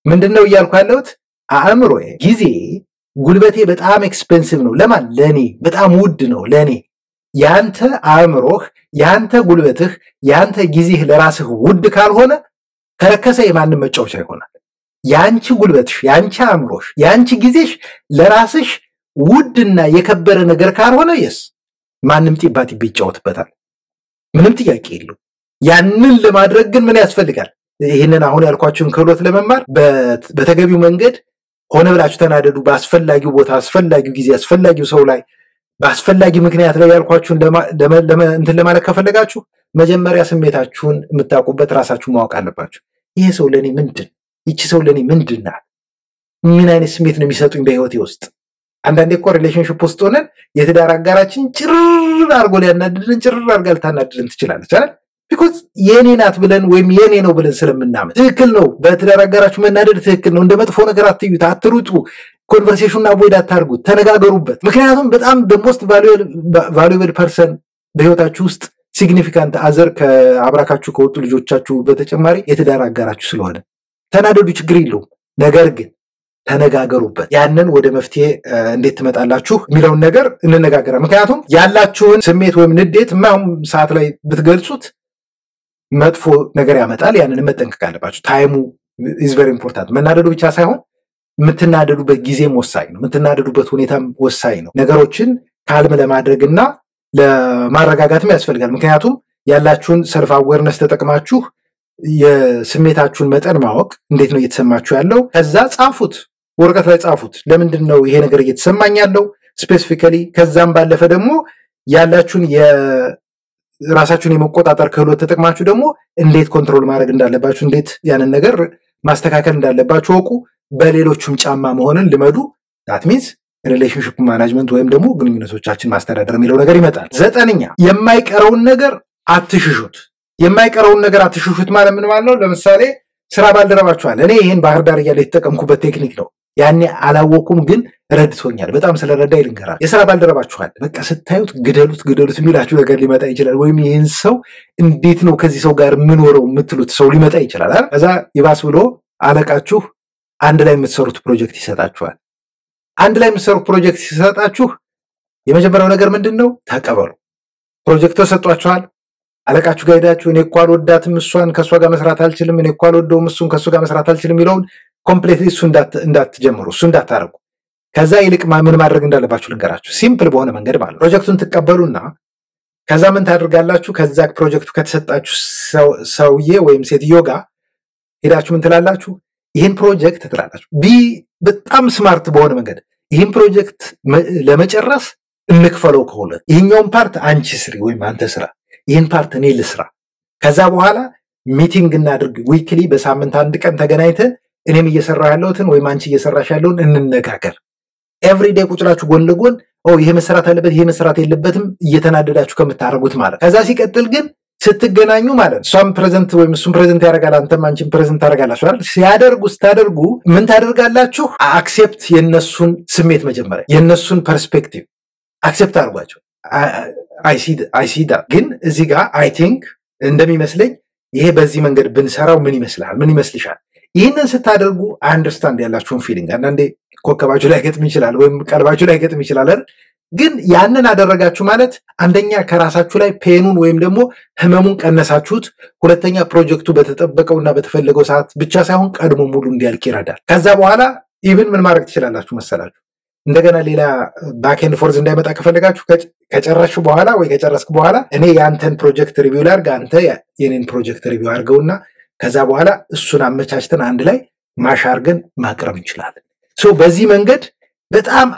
ምንድነው እያልኩ ያለሁት አእምሮዬ ጊዜ ጉልበቴ በጣም ኤክስፔንሲቭ ነው ለማን ለኔ በጣም ውድ ነው ለኔ ያንተ አእምሮህ ያንተ ጉልበትህ ያንተ ጊዜህ ለራስህ ውድ ካልሆነ ከረከሰ የማንም መጫወቻ ይሆናል ያንቺ ጉልበትሽ ያንቺ አእምሮሽ ያንቺ ጊዜሽ ለራስሽ ውድና የከበረ ነገር ካልሆነ ማንም ጢባት ይጫወትበታል ምንም ጥያቄ የለው ያንን ለማድረግ ግን ምን ያስፈልጋል ይሄንን አሁን ያልኳችሁን ክህሎት ለመማር በተገቢው መንገድ ሆነ ብላችሁ ተናደዱ በአስፈላጊው ቦታ አስፈላጊው ጊዜ አስፈላጊው ሰው ላይ በአስፈላጊ ምክንያት ላይ ያልኳችሁን እንትን ለማለት ከፈለጋችሁ መጀመሪያ ስሜታችሁን የምታውቁበት ራሳችሁ ማወቅ አለባችሁ ይሄ ሰው ለኔ ምንድን ይቺ ሰው ለኔ ምንድናት ምን አይነት ስሜት ነው የሚሰጡኝ በህይወቴ ውስጥ አንዳንዴ እኮ ሪሌሽንሺፕ ውስጥ ሆነን የትዳር አጋራችን ጭርር አርጎ ሊያናድድን ጭርር አርጋ ልታናድድን ትችላለች አይደል because የኔ ናት ብለን ወይም የኔ ነው ብለን ስለምናምን ትክክል ነው በትዳር አጋራችሁ መናደድ ትክክል ነው እንደመጥፎ ነገር አትዩት አትሩጡ ኮንቨርሴሽኑን አቮይድ አታርጉት ተነጋገሩበት ምክንያቱም በጣም the most valuable person በህይወታችሁ ውስጥ significant other ከአብራካችሁ ከወጡ ልጆቻችሁ በተጨማሪ የትዳር አጋራችሁ ስለሆነ ተናደዱ ችግር የለውም ነገር ግን ተነጋገሩበት ያንን ወደ መፍትሄ እንዴት ትመጣላችሁ የሚለውን ነገር እንነጋገራለን ምክንያቱም ያላችሁን ስሜት ወይም ንዴት ማም ሰዓት ላይ ብትገልጹት መጥፎ ነገር ያመጣል ያንን መጠንቀቅ አለባችሁ ታይሙ is very important መናደዱ ብቻ ሳይሆን ምትናደዱበት ጊዜም ወሳኝ ነው ምትናደዱበት ሁኔታም ወሳኝ ነው ነገሮችን ካልም ለማድረግና ለማረጋጋትም ያስፈልጋል ምክንያቱም ያላችሁን ሰልፍ አዌርነስ ተጠቅማችሁ የስሜታችሁን መጠን ማወቅ እንዴት ነው እየተሰማችሁ ያለው ከዛ ጻፉት ወረቀት ላይ ጻፉት ለምንድነው ይሄ ነገር እየተሰማኝ ያለው ስፔሲፊካሊ ከዛም ባለፈ ደግሞ ያላችሁን የራሳችሁን የመቆጣጠር ክህሎት ተጠቅማችሁ ደግሞ እንዴት ኮንትሮል ማድረግ እንዳለባችሁ እንዴት ያንን ነገር ማስተካከል እንዳለባችሁ ወቁ በሌሎችም ጫማ መሆንን ልመዱ that means ሪሌሽንሺፕ ማኔጅመንት ወይም ደግሞ ግንኙነቶቻችን ማስተዳደር የሚለው ነገር ይመጣል ዘጠነኛ የማይቀረውን ነገር አትሽሹት የማይቀረውን ነገር አትሽሹት ማለት ምን ማለት ነው ለምሳሌ ስራ ባልደረባችሁ አለ እኔ ይሄን ባህር ዳር ያለ የተጠቀምኩበት ቴክኒክ ነው ያኔ አላወኩም ግን ረድቶኛል በጣም ስለረዳይ ልንገራችሁ የስራ ባልደረባችሁ አለ በቃ ስታዩት ግደሉት የሚላችሁ ነገር ሊመጣ ይችላል ወይም ይሄን ሰው እንዴት ነው ከዚህ ሰው ጋር ምን ወረው የምትሉት ሰው ሊመጣ ይችላል አይደል ከዛ ይባስ ብሎ አለቃችሁ አንድ ላይ የምትሰሩት ፕሮጀክት ይሰጣችኋል አንድ ላይ የምትሰሩት ፕሮጀክት ሲሰጣችሁ የመጀመሪያው ነገር ምንድነው ተቀበሉ ፕሮጀክቱ ተሰጥቷችኋል አለቃችሁ ጋር ሄዳችሁ እኔ እኮ አልወዳትም እሷን ከሷ ጋር መስራት አልችልም እኔ እኮ አልወደውም እሱን ከሱ ጋር መስራት አልችልም ይለውን ኮምፕሊትሊ እሱ እንዳትጀምሩ እሱ እንዳታረጉ ከዛ ይልቅ ምን ማድረግ እንዳለባችሁ ልንገራችሁ ሲምፕል በሆነ መንገድ ማለት ፕሮጀክቱን ትቀበሉና ከዛ ምን ታደርጋላችሁ ከዛ ፕሮጀክቱ ከተሰጣችሁ ሰውዬ ወይም ሴትዮ ጋር ሄዳችሁ ምን ትላላችሁ ይሄን ፕሮጀክት ትላላችሁ በጣም ስማርት በሆነ መንገድ ይሄን ፕሮጀክት ለመጨረስ እንክፈለው ከሆነ ይሄኛውን ፓርት አንቺ ስሪ ወይም አንተ ስራ ይሄን ፓርት እኔ ልስራ ከዛ በኋላ ሚቲንግ እናድርግ ዊክሊ በሳምንት አንድ ቀን ተገናኝተን እኔም እየሰራው ያለውትን ወይ አንቺ እየሰራሽ ያለውን እንነጋገር ኤቭሪ ዴይ ቁጭላችሁ ጎን ለጎን ይሄ መሰራት አለበት ይሄ መሰራት የለበትም እየተናደዳችሁ ከምታረጉት ማለት ከዛ ሲቀጥል ግን ስትገናኙ ማለት ሷም ፕሬዘንት ወይም እሱም ፕሬዘንት ያደርጋል አንተም አንቺም ፕሬዘንት ታደርጋላችሁ አይደል ስታደርጉ ምን ታደርጋላችሁ አክሴፕት የነሱን ስሜት መጀመሪያ የነሱን ፐርስፔክቲቭ አክሴፕት አድርጓቸው I see that ግን እዚህ ጋር I think እንደሚመስለኝ ይሄ በዚህ መንገድ ብንሰራው ምን ይመስልሻል ይሄንን ስታደርጉ አንደርስታንድ ያላችሁን ፊሊንግ አንዳንዴ ኮከባችሁ ላይ ገጥም ይችላል ወይም ቀልባችሁ ላይ ገጥም ይችላል ግን ያንን አደረጋችሁ ማለት አንደኛ ከራሳችሁ ላይ ፔኑን ወይም ደግሞ ህመሙን ቀነሳችሁት ሁለተኛ ፕሮጀክቱ በተጠበቀውና በተፈለገው ሰዓት ብቻ ሳይሆን ቀድሞ ሙሉ እንዲያልቅ ይረዳል ከዛ በኋላ ኢቭን ምን ማድረግ ትችላላችሁ መሰላችሁ እንደገና ሌላ ባክ ኤንድ ፎርዝ እንዳይመጣ ከፈለጋችሁ ከጨረስኩ በኋላ ወይ ከጨረስኩ በኋላ እኔ ያንተን ፕሮጀክት ሪቪው ላድርግ አንተ የኔን ፕሮጀክት ሪቪው አድርገውና ከዛ በኋላ እሱን አመቻችተን አንድ ላይ ማሻርገን ማቅረብ እንችላለን ሶ በዚህ መንገድ በጣም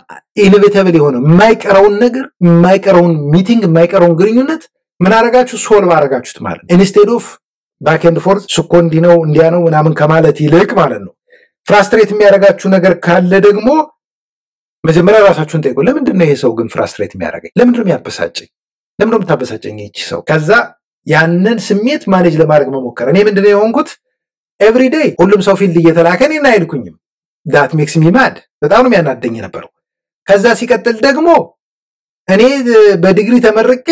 ኢኖቬቲቭ የሆነ የማይቀረውን ነገር የማይቀረውን ሚቲንግ የማይቀረውን ግንኙነት ምን አረጋችሁ ሶልቭ አረጋችሁት ማለት ኢንስቴድ ኦፍ ባክ ኤንድ ፎርዝ ሱኮንዲ ነው እንዲያ ነው ምናምን ከማለት ይልቅ ማለት ነው ፍራስትሬት የሚያረጋችሁ ነገር ካለ ደግሞ መጀመሪያ ራሳችሁን ጠይቁ ለምንድነው ይሄ ሰው ግን ፍራስትሬት የሚያረጋኝ ለምንድነው የሚያበሳጨኝ ለምንድነው የምታበሳጨኝ ይቺ ሰው ከዛ ያንን ስሜት ማኔጅ ለማድረግ መሞከር እኔ ምንድነው የሆንኩት ኤቭሪ ዴይ ሁሉም ሰው ፊልድ እየተላከኝ እና አይልኩኝም that makes me mad በጣም ነው የሚያናደኝ ነበር ከዛ ሲቀጥል ደግሞ እኔ በዲግሪ ተመርቄ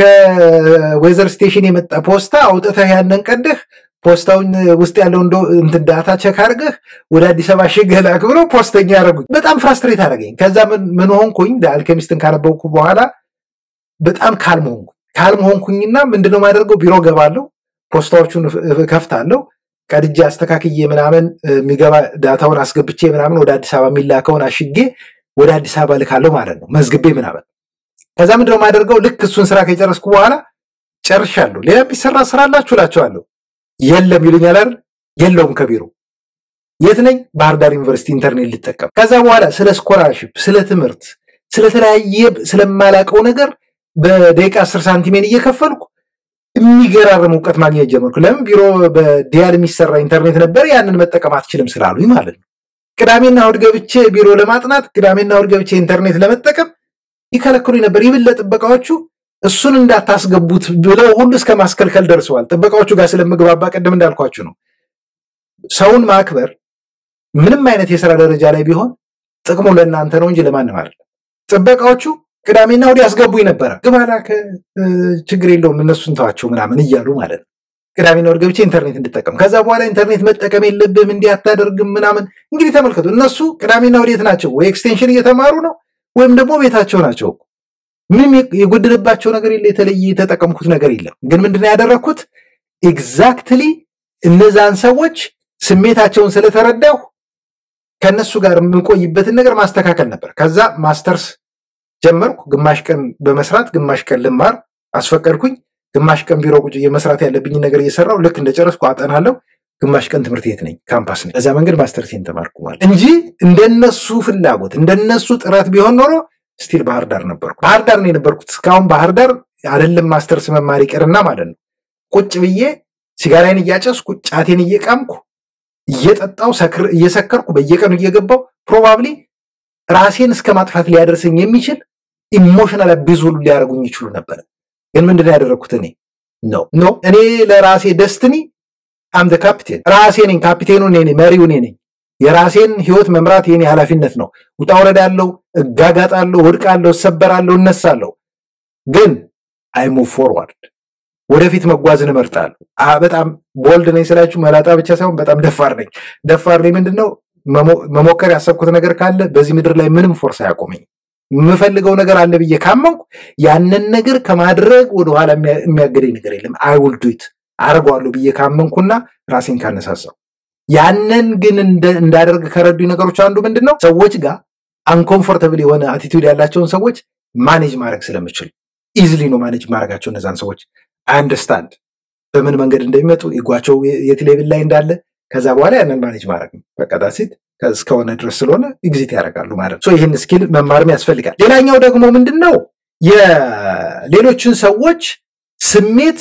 ከዌዘር ስቴሽን የመጣ ፖስታ አውጥተህ ያንን ቀደህ ፖስታውን ውስጥ ያለው እንት ዳታ ቼክ አድርገህ ወደ አዲስ አበባ ሽገላክ ብሎ ፖስተኛ ያረጉኝ በጣም ፍራስትሬት አደረገኝ ከዛ ምን ሆንኩኝ አልኬሚስትን ካነበብኩ በኋላ በጣም ካልም ሆንኩኝና ምንድነው ማደርገው ቢሮ ገባለሁ ፖስታዎቹን ከፍታለሁ ቀድጄ አስተካክዬ ምናምን የሚገባ ዳታውን አስገብቼ ምናምን ወደ አዲስ አበባ ሚላከውን አሽጌ ወደ አዲስ አበባ ልካለሁ ማለት ነው መዝግቤ ምናምን ከዛ ምንድነው ማደርገው ልክ እሱን ስራ ከጨረስኩ በኋላ ጨርሻለሁ ሌላ ቢሰራ ስራ አላችሁ እላችኋለሁ የለም ይሉኛል አይደል የለውም ከቢሮ የት ነኝ ባህር ዳር ዩኒቨርሲቲ ኢንተርኔት ልጠቀም ከዛ በኋላ ስለ ስኮላርሺፕ ስለ ትምህርት ስለተለያየ ስለማላቀው ነገር በደቂቃ 10 ሳንቲሜን እየከፈልኩ የሚገራረም ዕውቀት ማግኘት ጀመርኩ ለምን ቢሮ በዲያል የሚሰራ ኢንተርኔት ነበር ያንን መጠቀም አትችልም ስላሉኝ ማለት ነው ቅዳሜና እሁድ ገብቼ ቢሮ ለማጥናት ቅዳሜና እሁድ ገብቼ ኢንተርኔት ለመጠቀም ይከለክሉኝ ነበር ይብል ለጥበቃዎቹ እሱን እንዳታስገቡት ብለው ሁሉ እስከ ማስከልከል ደርሰዋል ጥበቃዎቹ ጋር ስለምግባባ ቀደም እንዳልኳችሁ ነው ሰውን ማክበር ምንም አይነት የሥራ ደረጃ ላይ ቢሆን ጥቅሙ ለእናንተ ነው እንጂ ለማንም አይደለም ጥበቃዎቹ ቅዳሜና እሁድ ያስገቡኝ ነበር ግባላከ ችግር የለውም እነሱን ተዋቸው ምናምን ይያሉ ማለት ነው ቅዳሜና እሁድ ገብቼ ኢንተርኔት እንድጠቀም ከዛ በኋላ ኢንተርኔት መጠቀም የለብህም እንዲያታደርግም ምናምን እንግዲህ ተመልከቱ እነሱ ቅዳሜና እሁድ የት ናቸው ወይ ኤክስቴንሽን እየተማሩ ነው ወይም ደግሞ ቤታቸው ናቸው ምንም የጎደለባቸው ነገር የለ የተለየ የተጠቀምኩት ነገር የለም ግን ምንድነው ያደረኩት ኤግዛክትሊ እነዛን ሰዎች ስሜታቸውን ስለተረዳው ከነሱ ጋር የምቆይበትን ነገር ማስተካከል ነበር ከዛ ማስተርስ ጀመርኩ ግማሽ ቀን በመስራት ግማሽ ቀን ልማር አስፈቀድኩኝ ግማሽ ቀን ቢሮ ቁጭ መስራት ያለብኝ ነገር እየሰራው ልክ እንደጨረስኩ አጠናለሁ ግማሽ ቀን ትምህርት ቤት ነኝ ካምፓስ ነኝ በዛ መንገድ ማስተርሴን ተማርኩ ማለት እንጂ እንደነሱ ፍላጎት እንደነሱ ጥረት ቢሆን ኖሮ ስቲል ባህር ዳር ነበርኩ ባህር ዳር ነው የነበርኩት እስካሁን ባህር ዳር አይደለም ማስተርስ መማር ይቀርና ማለት ነው ቁጭ ብዬ ሲጋራዬን እያጨስኩ ጫቴን እየቃምኩ እየጠጣው እየሰከርኩ በየቀኑ እየገባው ፕሮባብሊ ራሴን እስከ ማጥፋት ሊያደርሰኝ የሚችል ኢሞሽናል አቢዩዝ ሁሉ ሊያደርጉኝ ይችሉ ነበር ግን ምንድነው ያደረኩት እኔ ኖ እኔ ለራሴ ደስትኒ አም ዘ ካፒቴን ራሴ ነኝ ካፒቴኑ ነኝ መሪው ነኝ የራሴን ህይወት መምራት የኔ ኃላፊነት ነው ውጣውረዳለሁ እጋጋጣለሁ ወድቃለሁ ሰበራለሁ እነሳለሁ ግን አይ ሙቭ ፎርዋርድ ወደፊት መጓዝን እመርጣለሁ በጣም ቦልድ ነኝ ስላችሁ መላጣ ብቻ ሳይሆን በጣም ደፋር ነኝ ምንድነው መሞከር ያሰብኩት ነገር ካለ በዚህ ምድር ላይ ምንም ፎርስ አያቆመኝ የምፈልገው ነገር አለ ብዬ ካመንኩ ያንን ነገር ከማድረግ ወደ ኋላ የሚያገደኝ ነገር የለም አይ ዊል ዱ ኢት አርጓለሁ ብዬ ካመንኩና ራሴን ካነሳሳው ያንን ግን እንዳደርግ ከረዱኝ ነገሮች አንዱ ምንድነው ሰዎች ጋር አንኮምፎርታብል የሆነ አቲቲዩድ ያላቸውን ሰዎች ማኔጅ ማድረግ ስለምችል ኢዚሊ ነው ማኔጅ ማድረጋቸው እነዛን ሰዎች አንደርስታንድ በምን መንገድ እንደሚመጡ ይጓቸው የት ሌቭል ላይ እንዳለ ከዛ በኋላ ያንን ማኔጅ ማድረግ ነው በቃ ዳሲት ከስከሆነ ድረስ ስለሆነ ኤግዚት ያደርጋሉ ማለት ነው ይሄን ስኪል መማርም ያስፈልጋል ሌላኛው ደግሞ ምንድነው የሌሎችን ሰዎች ስሜት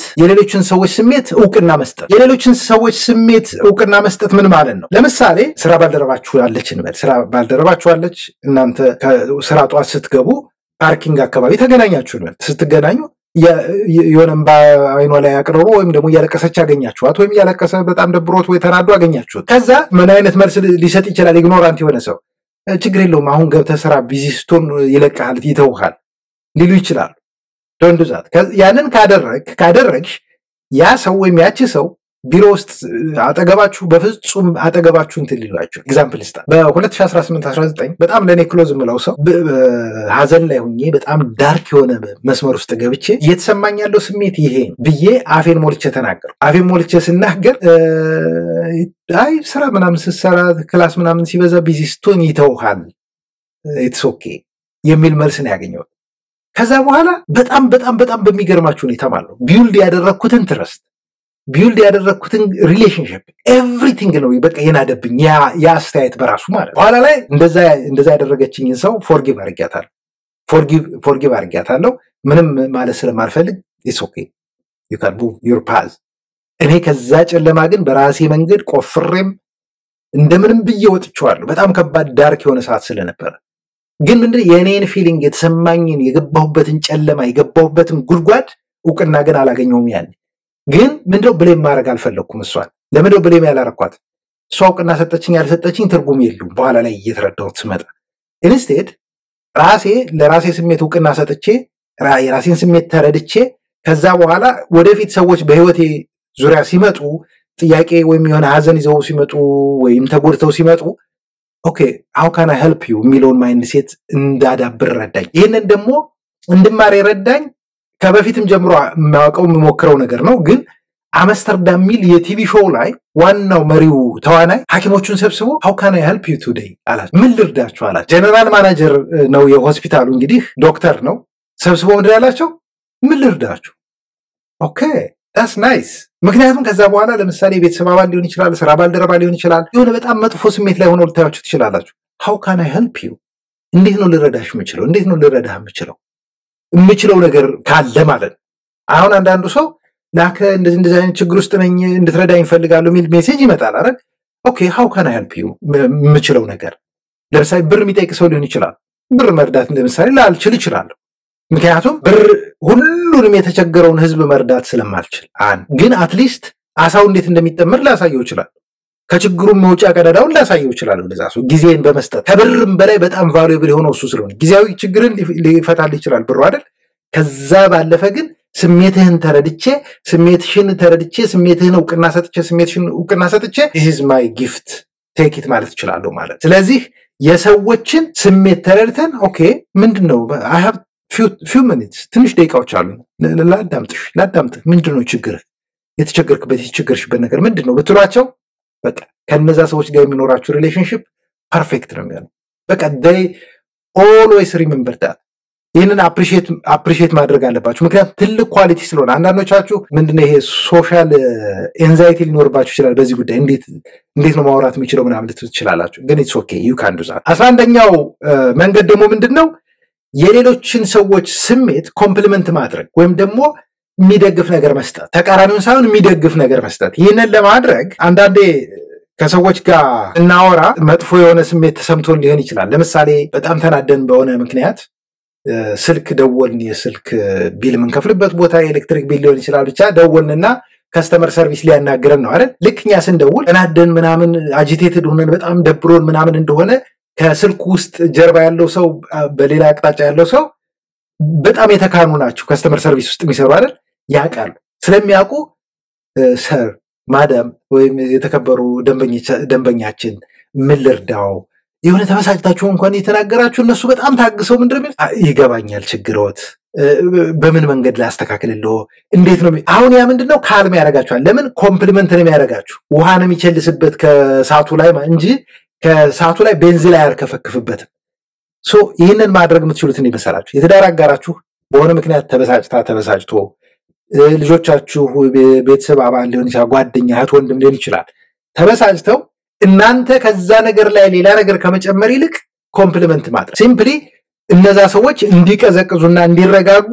ዕውቅና መስጠት የሌሎችን ሰዎች ስሜት ዕውቅና መስጠት ምን ማለት ነው ለምሳሌ ስራ ባልደረባችሁ አለች እንበል ስራ ባልደረባችሁ አለች እናንተ ከስራ ጧት ስትገቡ ፓርኪንግ አካባቢ ተገናኛችሁ እንበል ስትገናኙ የሆነም ባይኗ ላይ አቅርቦ ወይም ደግሞ ያለቀሰች አገኛችኋት ወይም ያለቀሰ በጣም ደብሮት ወይ ተናዶ አገኛችሁት ከዛ ምን አይነት መልስ ሊሰጥ ይችላል ኢግኖራንት የሆነ ሰው ችግር የለውም አሁን ገብተህ ስራ ቢዚ ስትሆን ይለቃል ይተውሃል ሊሉ ይችላል ዶንት ዱ ዛት ያንን ካደረግሽ ያ ሰው ወይም ያቺ ሰው ቢሮ ውስጥ አጠገባችሁ በፍጹም አጠገባችሁ እንትን ሊሏችሁ ኤግዛምፕል ስታ በ2018 19 በጣም ለኔ ክሎዝ ምለው ሰው ሀዘን ላይ ሆኜ በጣም ዳርክ የሆነ መስመር ውስጥ ገብቼ እየተሰማኝ ያለው ስሜት ይሄ ብዬ አፌን ሞልቼ ተናገርኩ አፌን ሞልቼ ስናገር አይ ስራ ምናምን ስትሰራ ክላስ ምናምን ሲበዛ ቢዚ ስትሆን ይተውሃል ኢትስ ኦኬ የሚል መልስ ነው ያገኘው ከዛ በኋላ በጣም በሚገርማችሁ ሁኔታ ማለት ነው ቢልድ ያደረኩትን ትረስት ቢልድ ያደረኩትን ሪሌሽንሺፕ ኤቭሪቲንግ ነው በቃ የናደብኝ ያ አስተያየት በራሱ ማለት በኋላ ላይ እንደዛ ያደረገችኝን ሰው ፎርጊቭ አርጊያታለሁ ምንም ማለት ስለማልፈልግ ኢትስ ኦኬ ዩ ካን ሙቭ ዩር ፓዝ እኔ ከዛ ጨለማ ግን በራሴ መንገድ ቆፍሬም እንደምንም ብዬ ወጥቻለሁ በጣም ከባድ ዳርክ የሆነ ሰዓት ስለነበረ ግን ምንድነው የኔን ፊሊንግ የተሰማኝን የገባሁበትን ጨለማ የገባሁበትን ጉድጓድ ዕውቅና ግን አላገኘውም ያን ግን ምንድነው ብሌም ማድረግ አልፈለኩም እሷን ለምንድነው ብሌም ያላረኳት እሷ ዕውቅና ሰጠችኝ ያልሰጠችኝ ትርጉም የለውም በኋላ ላይ እየተረዳሁት ስመጣ ኢንስቴድ ለራሴ ስሜት ዕውቅና ሰጥቼ የራሴን ስሜት ተረድቼ ከዛ በኋላ ወደፊት ሰዎች በህይወቴ ዙሪያ ሲመጡ ጥያቄ ወይም የሆነ ሀዘን ይዘው ሲመጡ ወይም ተጎድተው ሲመጡ ኦኬ how can I help you የሚለውን ማይንድ ሴት እንዳዳብር ረዳኝ ይሄንን ደግሞ እንድማር ረዳኝ ከበፊትም ጀምሮ ማውቀው የምሞክረው ነገር ነው ግን አምስተርዳም ሚል የቲቪ ሾው ላይ ዋናው መሪው ተዋናይ ሐኪሞቹን ሰብስቦ how can I help you today አላቸው ምን ልርዳችሁ አላቸው ጀነራል ማናጀር ነው የሆስፒታሉ እንግዲህ ዶክተር ነው ሰብስቦ ምንድን ያላቸው ምን ልርዳችሁ ኦኬ that's nice ምክንያቱም ከዛ በኋላ ለምሳሌ ቤተሰብ አባል ሊሆን ይችላል ስራ ባልደረባ ሊሆን ይችላል የሆነ በጣም መጥፎ ስሜት ላይ ሆኖ ልታዩት ትችላላችሁ how can I help you እንዴት ነው ልረዳሽ የምችለው እንዴት ነው ልረዳህ የምችለው ነገር ካለ ማለት አሁን አንዳንዱ ሰው ላከ እንደዚህ አይነት ችግር ውስጥ ነኝ እንድትረዳኝ ፈልጋለሁ ሚል ሜሴጅ ይመጣል አይደል ኦኬ how can I help you የምችለው ነገር ለምሳሌ ብር የሚጠይቅ ሰው ሊሆን ይችላል ብር መርዳት ለምሳሌ ላልችል ይችላል ምክንያቱም ብር ሁሉንም የተቸገረውን ህዝብ መርዳት ስለማልችል ግን አትሊስት አሳው እንዴት እንደሚጠመር ላሳየው ይችላል ከችግሩ መውጫ ቀዳዳውን ላሳየው ይችላል ለዛ ሰው ጊዜን በመስጠት ከብርም በላይ በጣም ቫልዩብል የሆነው እሱ ስለሆነ ጊዜያዊ ችግርን ሊፈታል ይችላል ብሩ አይደል ከዛ ባለፈ ግን ስሜትህን ተረድቼ ስሜትህን ዕውቅና ሰጥቼ this is my gift take it ማለት ይችላል ማለት ስለዚህ የሰዎችን ስሜት ተረድተን ኦኬ ምንድነው I have few minutes ትንሽ ደቂቃዎች አሉ ላዳምጥ ምንድነው ችግር የተቸገርሽበት ነገር ምንድነው ብትሏቸው በቃ ከነዛ ሰዎች ጋር የሚኖራችሁ ሪሌሽንሺፕ ፐርፌክት ነው የሚሆነው በቃ they always remember that ይህንን አፕሪሺየት ማድረግ አለባችሁ። ምክንያቱም ትልቅ ኳሊቲ ስለሆነ አንዳንዶቻችሁ ምንድነው ይሄ ሶሻል ኤንዛይቲ ሊኖርባችሁ ይችላል። በዚህ ጉዳይ እንዴት ነው ማውራት የሚችለው ምናምን ልትሉ ትችላላችሁ። ግን ኢትስ ኦኬ ዩ ካን ዱ ዛት። 11ኛው መንገድ ደግሞ ምንድነው የሌሎችን ሰዎች ስሜት ኮምፕሊመንት ማድረግ ወይም ደግሞ የሚደግፍ ነገር መስጠት፣ ተቃራኒውን ሳይሆን የሚደግፍ ነገር መስጠት። ይህንን ለማድረግ አንዳንዴ ከሰዎች ጋር እናወራ መጥፎ የሆነ ስሜት ተሰምቶን ሊሆን ይችላል። ለምሳሌ በጣም ተናደን በሆነ ምክንያት ስልክ ደወልን፣ የስልክ ቢል የምንከፍልበት ቦታ የኤሌክትሪክ ቢል ሊሆን ይችላል። ብቻ ደወልንና ከስተመር ሰርቪስ ሊያናግረን ነው አይደል? ልክ እኛ ስንደውል ተናደን ምናምን አጂቴትድ ሆነን በጣም ደብሮን ምናምን እንደሆነ ከስልኩ ውስጥ ጀርባ ያለው ሰው በሌላ አቅጣጫ ያለው ሰው በጣም የተካኑ ናቸው። ከስተመር ሰርቪስ ውስጥ የሚሰሩ አይደል? ያውቃሉ። ስለሚያውቁ ሰር ማዳም ወይም የተከበሩ ደንበኛችን ምን ልርዳው፣ የሆነ ተመሳጭታችሁ እንኳን የተናገራችሁ እነሱ በጣም ታግሰው ምንድነው ይገባኛል ችግሮት በምን መንገድ ላስተካክልልዎ እንዴት ነው አሁን ያ ምንድነው ካልም ያረጋችኋል። ለምን ኮምፕሊመንት ነው የሚያረጋችሁ። ውሃ ነው የሚቸልስበት ከሳቱ ላይ እንጂ ከሳቱ ላይ ቤንዚን ላይ አርከፈክፍበትም። ሶ ይህንን ማድረግ የምትችሉት እንደሚሰራችሁ የትዳር አጋራችሁ በሆነ ምክንያት ተበሳጭቶ ልጆቻችሁ ቤተሰብ አባል ሊሆን ይችላል፣ ጓደኛ እህት ወንድም ሊሆን ይችላል፣ ተበሳጭተው እናንተ ከዛ ነገር ላይ ሌላ ነገር ከመጨመር ይልቅ ኮምፕሊመንት ማድረግ ሲምፕሊ እነዛ ሰዎች እንዲቀዘቅዙና እንዲረጋጉ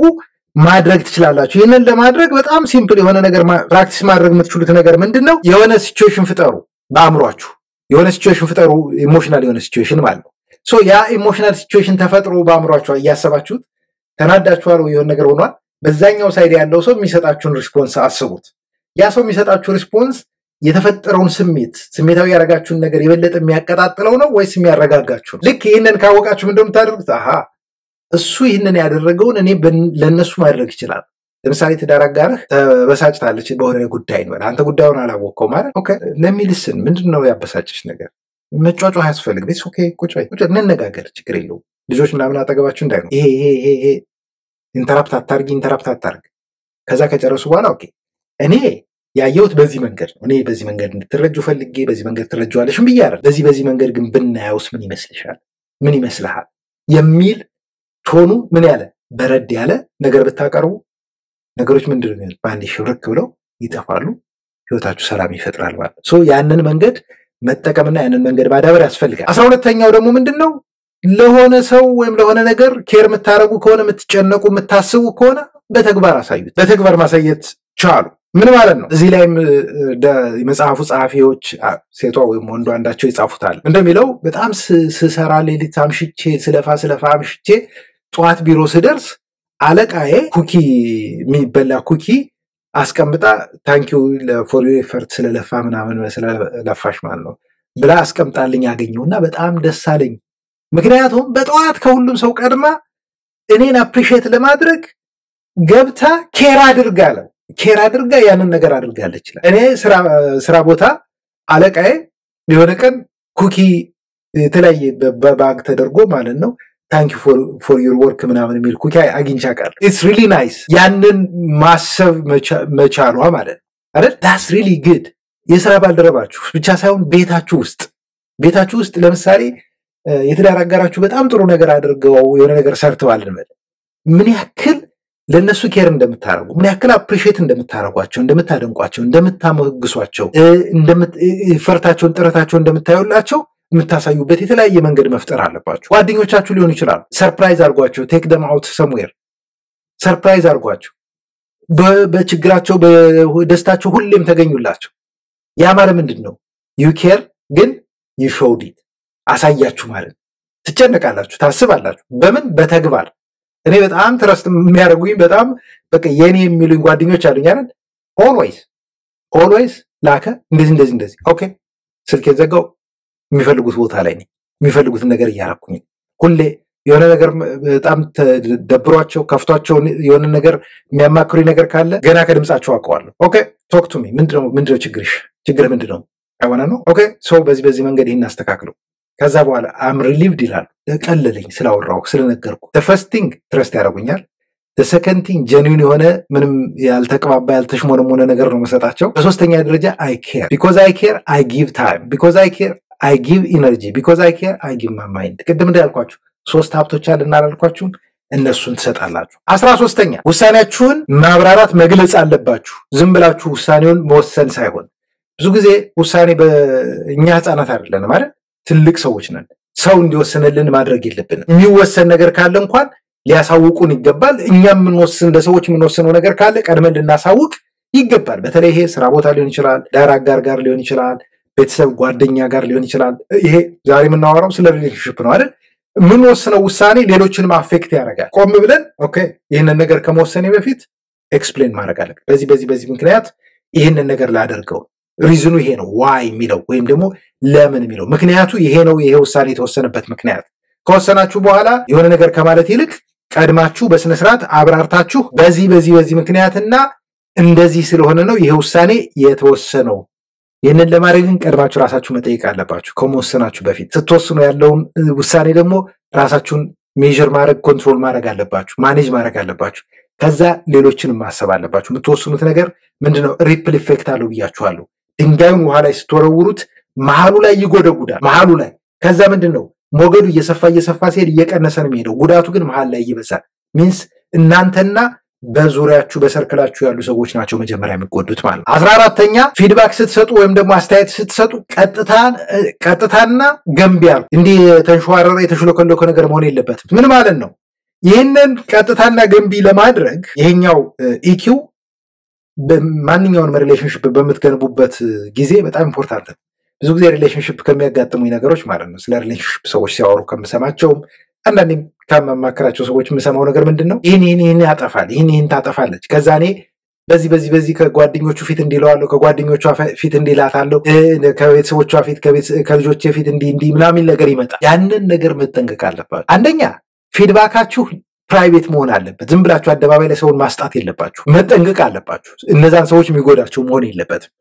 ማድረግ ትችላላችሁ። ይህንን ለማድረግ በጣም ሲምፕል የሆነ ነገር ፕራክቲስ ማድረግ የምትችሉት ነገር ምንድነው? የሆነ ሲቹዌሽን ፍጠሩ። በአእምሯችሁ የሆነ ሲቹዌሽን ፍጠሩ። ኢሞሽናል የሆነ ሲቹዌሽን ማለት ነው። ሶ ያ ኢሞሽናል ሲቹዌሽን ተፈጥሮ በአእምሯችሁ እያሰባችሁት ተናዳችኋል ወይ የሆነ ነገር ሆኗል። በዛኛው ሳይድ ያለው ሰው የሚሰጣችሁን ሪስፖንስ አስቡት። ያ ሰው የሚሰጣችሁ ሪስፖንስ የተፈጠረውን ስሜታዊ ያረጋችሁን ነገር የበለጠ የሚያቀጣጥለው ነው ወይስ የሚያረጋጋችሁ? ልክ ይህንን ካወቃችሁ ምንድነው የምታደርጉት? አሃ እሱ ይህንን ያደረገውን እኔ ለነሱ ማድረግ ይችላል። ለምሳሌ ትዳር አጋርህ ተበሳጭታለች በሆነ ጉዳይ ነው፣ አንተ ጉዳዩን አላወቀው ማለት ኦኬ ለሚልስን ምንድነው ያበሳጭሽ ነገር? መጫጫው አያስፈልግም። ኦኬ ቁጭ በይ እንነጋገር፣ ችግር የለውም። ልጆች ምናምን አጠገባችሁ እንዳይሆን ይሄ ኢንተራፕት አታርግ። ከዛ ከጨረሱ በኋላ ኦኬ እኔ ያየሁት በዚህ መንገድ ነው፣ እኔ በዚህ መንገድ እንድትረጁ ፈልጌ በዚህ መንገድ ትረጁዋለሽም ብያለሁ። በዚህ መንገድ ግን ብናየውስ ምን ይመስልሻል? ምን ይመስልሃል? የሚል ቶኑ ምን ያለ በረድ ያለ ነገር ብታቀርቡ ነገሮች ምንድነው በአንድ ሽብርክ ብለው ይጠፋሉ። ህይወታችሁ ሰላም ይፈጥራል ማለት ነው። ሶ ያንን መንገድ መጠቀምና ያንን መንገድ ማዳበር ያስፈልጋል። 12ኛው ደግሞ ምንድነው? ለሆነ ሰው ወይም ለሆነ ነገር ኬር የምታረጉ ከሆነ የምትጨነቁ የምታስቡ ከሆነ በተግባር አሳዩት። በተግባር ማሳየት ቻሉ። ምን ማለት ነው? እዚህ ላይም የመጽሐፉ ጸሐፊዎች ሴቷ ወይም ወንዱ አንዳቸው ይጻፉታል። እንደሚለው በጣም ስሰራ ሌሊት አምሽቼ ስለፋ አምሽቼ ጠዋት ቢሮ ስደርስ አለቃዬ ኩኪ የሚበላ ኩኪ አስቀምጣ ታንኪዩ ፎር ዩ ኤፈርት ስለለፋ ምናምን ስለለፋሽ ማለት ነው ብላ አስቀምጣልኝ አገኘውና በጣም ደስ አለኝ። ምክንያቱም በጠዋት ከሁሉም ሰው ቀድማ እኔን አፕሪሺየት ለማድረግ ገብታ ኬር አድርጋ ያንን ነገር አድርጋለች። እኔ ስራ ቦታ አለቃዬ የሆነ ቀን ኩኪ የተለያየ በባግ ተደርጎ ማለት ነው ታንክ ዩ ፎር ዩር ወርክ ምናምን የሚል ኩኪ አግኝቻ ቃል ኢትስ ሪሊ ናይስ። ያንን ማሰብ መቻሏ ማለት ነው አይደል? ዳትስ ሪሊ ጉድ። የስራ ባልደረባችሁ ብቻ ሳይሆን ቤታችሁ ውስጥ ለምሳሌ የትዳር አጋራችሁ በጣም ጥሩ ነገር አድርገው የሆነ ነገር ሰርተዋል እንበል፣ ምን ያክል ለነሱ ኬር እንደምታረጉ፣ ምን ያክል አፕሪሺየት እንደምታረጓቸው፣ እንደምታደንቋቸው፣ እንደምታሞግሷቸው፣ ፈርታቸውን ጥረታቸውን እንደምታዩላቸው የምታሳዩበት የተለያየ መንገድ መፍጠር አለባችሁ። ጓደኞቻችሁ ሊሆኑ ይችላሉ። ሰርፕራይዝ አድርጓቸው። ቴክ ደም አውት ሰምዌር ሰርፕራይዝ አድርጓቸው። በችግራቸው በደስታቸው ሁሌም ተገኙላቸው። ያ ማለት ምንድነው? ዩ ኬር ግን ዩ ሾውድ ኢት አሳያችሁ ማለት ነው። ትጨነቃላችሁ፣ ታስባላችሁ። በምን? በተግባር። እኔ በጣም ትረስት የሚያደርጉኝ በጣም በቃ የኔ የሚሉኝ ጓደኞች አሉኝ አይደል? ኦልዌይስ ላከ እንደዚህ ኦኬ ስልኬን ዘጋው፣ የሚፈልጉት ቦታ ላይ ነኝ፣ የሚፈልጉትን ነገር እያረኩኝ ሁሌ የሆነ ነገር በጣም ደብሯቸው ከፍቷቸው የሆነ ነገር የሚያማክሩኝ ነገር ካለ ገና ከድምጻቸው አውቀዋለሁ። ኦኬ ቶክ ቱ ሚ ምንድነው ችግር ምንድነው? አይዋና ነው ኦኬ ሶ በዚህ መንገድ ይሄን አስተካክለው። ከዛ በኋላ አም ሪሊቭድ ይላል። ቀለለኝ ስላወራው ስለነገርኩ። the first thing ትረስት ያደርጉኛል። the second thing genuine የሆነ ምንም ያልተቀባባ ያልተሽሞነሞነ ነገር ነው መሰጣቸው። በሶስተኛ ደረጃ I care because I care I give time because I care I give energy because I care I give my mind። ቅድም እንዳልኳችሁ ሶስት ሀብቶች አለና አላልኳችሁም? እነሱን ተሰጣላችሁ 13ኛ ውሳኔያችሁን ማብራራት መግለጽ አለባችሁ ዝም ብላችሁ ውሳኔውን መወሰን ሳይሆን ብዙ ጊዜ ውሳኔ በእኛ ህፃናት አይደለም ማለት ትልቅ ሰዎች ነን ሰው እንዲወሰንልን ማድረግ የለብንም የሚወሰን ነገር ካለ እንኳን ሊያሳውቁን ይገባል እኛም ምንወስን ለሰዎች ምንወስነው ነገር ካለ ቀድመን ልናሳውቅ ይገባል በተለይ ይሄ ስራ ቦታ ሊሆን ይችላል ዳር አጋር ጋር ሊሆን ይችላል ቤተሰብ ጓደኛ ጋር ሊሆን ይችላል ይሄ ዛሬ የምናወራው ስለ ሪሌሽንሺፕ ነው አይደል ምን ወስነው ውሳኔ ሌሎችንም አፌክት ያደርጋል ቆም ብለን ኦኬ ይሄንን ነገር ከመወሰኔ በፊት ኤክስፕሌን ማድረግ አለብኝ በዚህ ምክንያት ይሄንን ነገር ላደርገው ሪዝኑ ይሄ ነው ዋይ የሚለው ወይም ደግሞ ለምን የሚለው ምክንያቱ ይሄ ነው ይሄ ውሳኔ የተወሰነበት ምክንያት ከወሰናችሁ በኋላ የሆነ ነገር ከማለት ይልቅ ቀድማችሁ በስነ ስርዓት አብራርታችሁ በዚህ ምክንያትና እንደዚህ ስለሆነ ነው ይሄ ውሳኔ የተወሰነው ይሄንን ለማድረግ ቀድማችሁ ራሳችሁ መጠየቅ አለባችሁ ከመወሰናችሁ በፊት ስትወስኑ ያለውን ውሳኔ ደግሞ ራሳችሁን ሜጀር ማድረግ ኮንትሮል ማድረግ አለባችሁ ማኔጅ ማድረግ አለባችሁ ከዛ ሌሎችን ማሰብ አለባችሁ የምትወስኑት ነገር ምንድነው ሪፕል ኢፌክት አለው ብያችኋለሁ ድንጋዩን ውሃ ላይ ስትወረውሩት መሃሉ ላይ ይጎደጉዳል መሃሉ ላይ ከዛ ምንድነው ሞገዱ እየሰፋ ሲሄድ እየቀነሰ ነው የሚሄደው ጉዳቱ ግን መሃል ላይ ይበዛል ሚንስ እናንተና በዙሪያችሁ በሰርክላችሁ ያሉ ሰዎች ናቸው መጀመሪያ የሚጎዱት ማለት 14ኛ ፊድባክ ስትሰጡ ወይም ደግሞ አስተያየት ስትሰጡ ቀጥታና ገንቢ ያሉ እንዲህ ተንሸዋረረ የተሽሎከለከ ነገር መሆን የለበትም ምን ማለት ነው ይሄንን ቀጥታና ገንቢ ለማድረግ ይሄኛው ኢኪው በማንኛውም ሪሌሽንሺፕ በመትገነቡበት ጊዜ በጣም ኢምፖርታንት ነው ብዙ ጊዜ ሪሌሽንሺፕ ከሚያጋጥሙኝ ነገሮች ማለት ነው ስለ ሪሌሽንሺፕ ሰዎች ሲያወሩ ከምሰማቸው አንዳንዴ ከመማከራቸው ሰዎች የምሰማው ነገር ምንድነው ይሄን ያጠፋል ይሄን ታጠፋለች ከዛ እኔ በዚህ ከጓደኞቹ ፊት እንዲለዋለሁ ከጓደኞቹ ፊት እንዲላታለሁ ከቤተሰቦቿ ፊት ከልጆቼ ፊት እንዲህ ምናምን ነገር ይመጣል ያንን ነገር መጠንቀቅ አለባችሁ አንደኛ ፊድባካችሁ ፕራይቬት መሆን አለበት ዝም ብላችሁ አደባባይ ላይ ሰውን ማስጣት የለባችሁ መጠንቀቅ አለባችሁ እነዛን ሰዎች የሚጎዳቸው መሆን የለበትም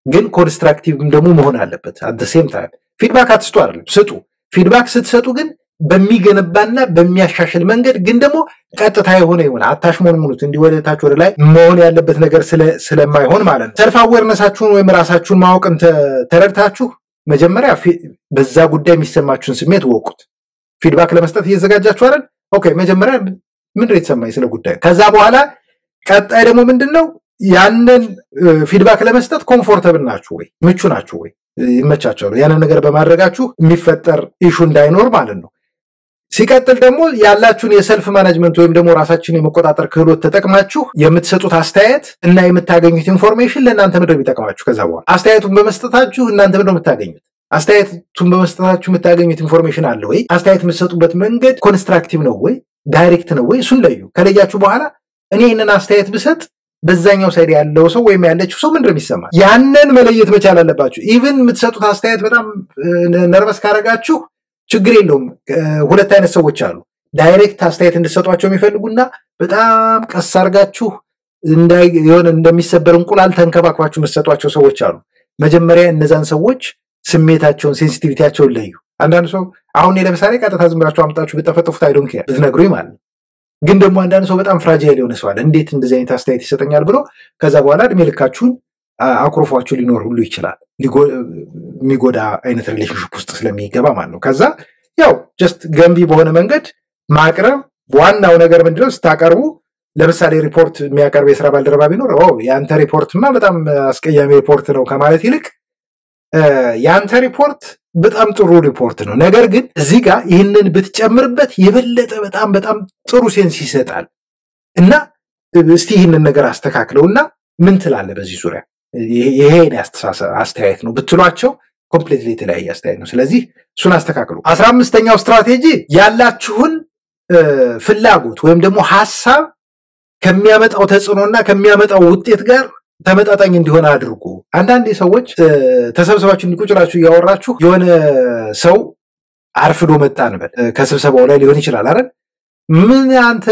ግን ኮንስትራክቲቭም ደግሞ መሆን አለበት at the same time ፊድባክ አትስጡ አይደለም ስጡ ፊድባክ ስትሰጡ ግን በሚገነባና በሚያሻሽል መንገድ ግን ደግሞ ቀጥታ የሆነ ይሆን አታሽሞንሙኑት እንዲወደታች ወደ ላይ መሆን ያለበት ነገር ስለማይሆን ማለት ነው ሰልፍ አዌርነሳችሁን ወይም ራሳችሁን ማወቅን ተረድታችሁ መጀመሪያ በዛ ጉዳይ የሚሰማችሁን ስሜት ወቁት ፊድባክ ለመስጠት እየተዘጋጃችሁ አይደል ኦኬ መጀመሪያ ምንድነው የተሰማኝ ስለ ጉዳዩ ከዛ በኋላ ቀጣይ ደግሞ ምንድነው ያንን ፊድባክ ለመስጠት ኮምፎርታብል ናችሁ ወይ ምቹ ናችሁ ወይ ይመቻቻሉ ያንን ነገር በማድረጋችሁ የሚፈጠር ኢሹ እንዳይኖር ማለት ነው ሲቀጥል ደግሞ ያላችሁን የሰልፍ ማኔጅመንት ወይም ደግሞ ራሳችሁን የመቆጣጠር ክህሎት ተጠቅማችሁ የምትሰጡት አስተያየት እና የምታገኙት ኢንፎርሜሽን ለእናንተ ምንድነው የሚጠቅማችሁ ከዛ በኋላ አስተያየቱን በመስጠታችሁ እናንተ ምንድነው የምታገኙት አስተያየቱን በመስጠታችሁ የምታገኙት ኢንፎርሜሽን አለ ወይ አስተያየት የምትሰጡበት መንገድ ኮንስትራክቲቭ ነው ወይ ዳይሬክት ነው ወይ እሱን ለዩ ከለያችሁ በኋላ እኔ ይሄንን አስተያየት ብሰጥ በዛኛው ሳይድ ያለው ሰው ወይም ያለችው ሰው ምንድነው የሚሰማ ያንን መለየት መቻል አለባችሁ ኢቭን የምትሰጡት አስተያየት በጣም ነርቨስ ካረጋችሁ ችግር የለውም ሁለት አይነት ሰዎች አሉ ዳይሬክት አስተያየት እንድትሰጧቸው የሚፈልጉና በጣም ቀስ አርጋችሁ የሆነ እንደሚሰበር እንቁላል ተንከባክባችሁ የምትሰጧቸው ሰዎች አሉ መጀመሪያ እነዛን ሰዎች ስሜታቸውን ሴንሲቲቪቲያቸውን ለዩ አንዳንድ ሰው አሁን ለምሳሌ ቀጥታ ዝም ብላችሁ አምጣችሁ ብትጠፈጥፉት አይዶን ኬር ብትነግሩኝ ማለት ግን ደግሞ አንዳንድ ሰው በጣም ፍራጃይል የሆነ ሰው አለ እንዴት እንደዚህ አይነት አስተያየት ይሰጠኛል ብሎ ከዛ በኋላ እድሜ ልካችሁን አኩርፏችሁ ሊኖር ሁሉ ይችላል የሚጎዳ አይነት ሪሌሽንሺፕ ውስጥ ስለሚገባ ማለት ነው ከዛ ያው ጀስት ገንቢ በሆነ መንገድ ማቅረብ ዋናው ነገር ምንድነው ስታቀርቡ ለምሳሌ ሪፖርት የሚያቀርብ የሥራ ባልደረባ ቢኖር ያንተ ሪፖርትማ በጣም አስቀያሚ ሪፖርት ነው ከማለት ይልቅ ያንተ ሪፖርት በጣም ጥሩ ሪፖርት ነው ነገር ግን እዚህ ጋር ይሄንን ብትጨምርበት የበለጠ በጣም ጥሩ ሴንስ ይሰጣል እና እስቲ ይሄንን ነገር አስተካክለውና ምን ትላለህ በዚህ ዙሪያ ይሄን አስተያየት ነው ብትሏቸው ኮምፕሊትሊ የተለያየ አስተያየት ነው ስለዚህ እሱን አስተካክሉ 15ኛው ስትራቴጂ ያላችሁን ፍላጎት ወይም ደግሞ ሐሳብ ከሚያመጣው ተጽዕኖና ከሚያመጣው ውጤት ጋር ተመጣጣኝ እንዲሆን አድርጉ አንዳንድ ሰዎች ተሰብስባችሁ እንዲቁጭላችሁ ያወራችሁ የሆነ ሰው አርፍዶ መጣ ነበር ከስብሰባው ላይ ሊሆን ይችላል አይደል ምን አንተ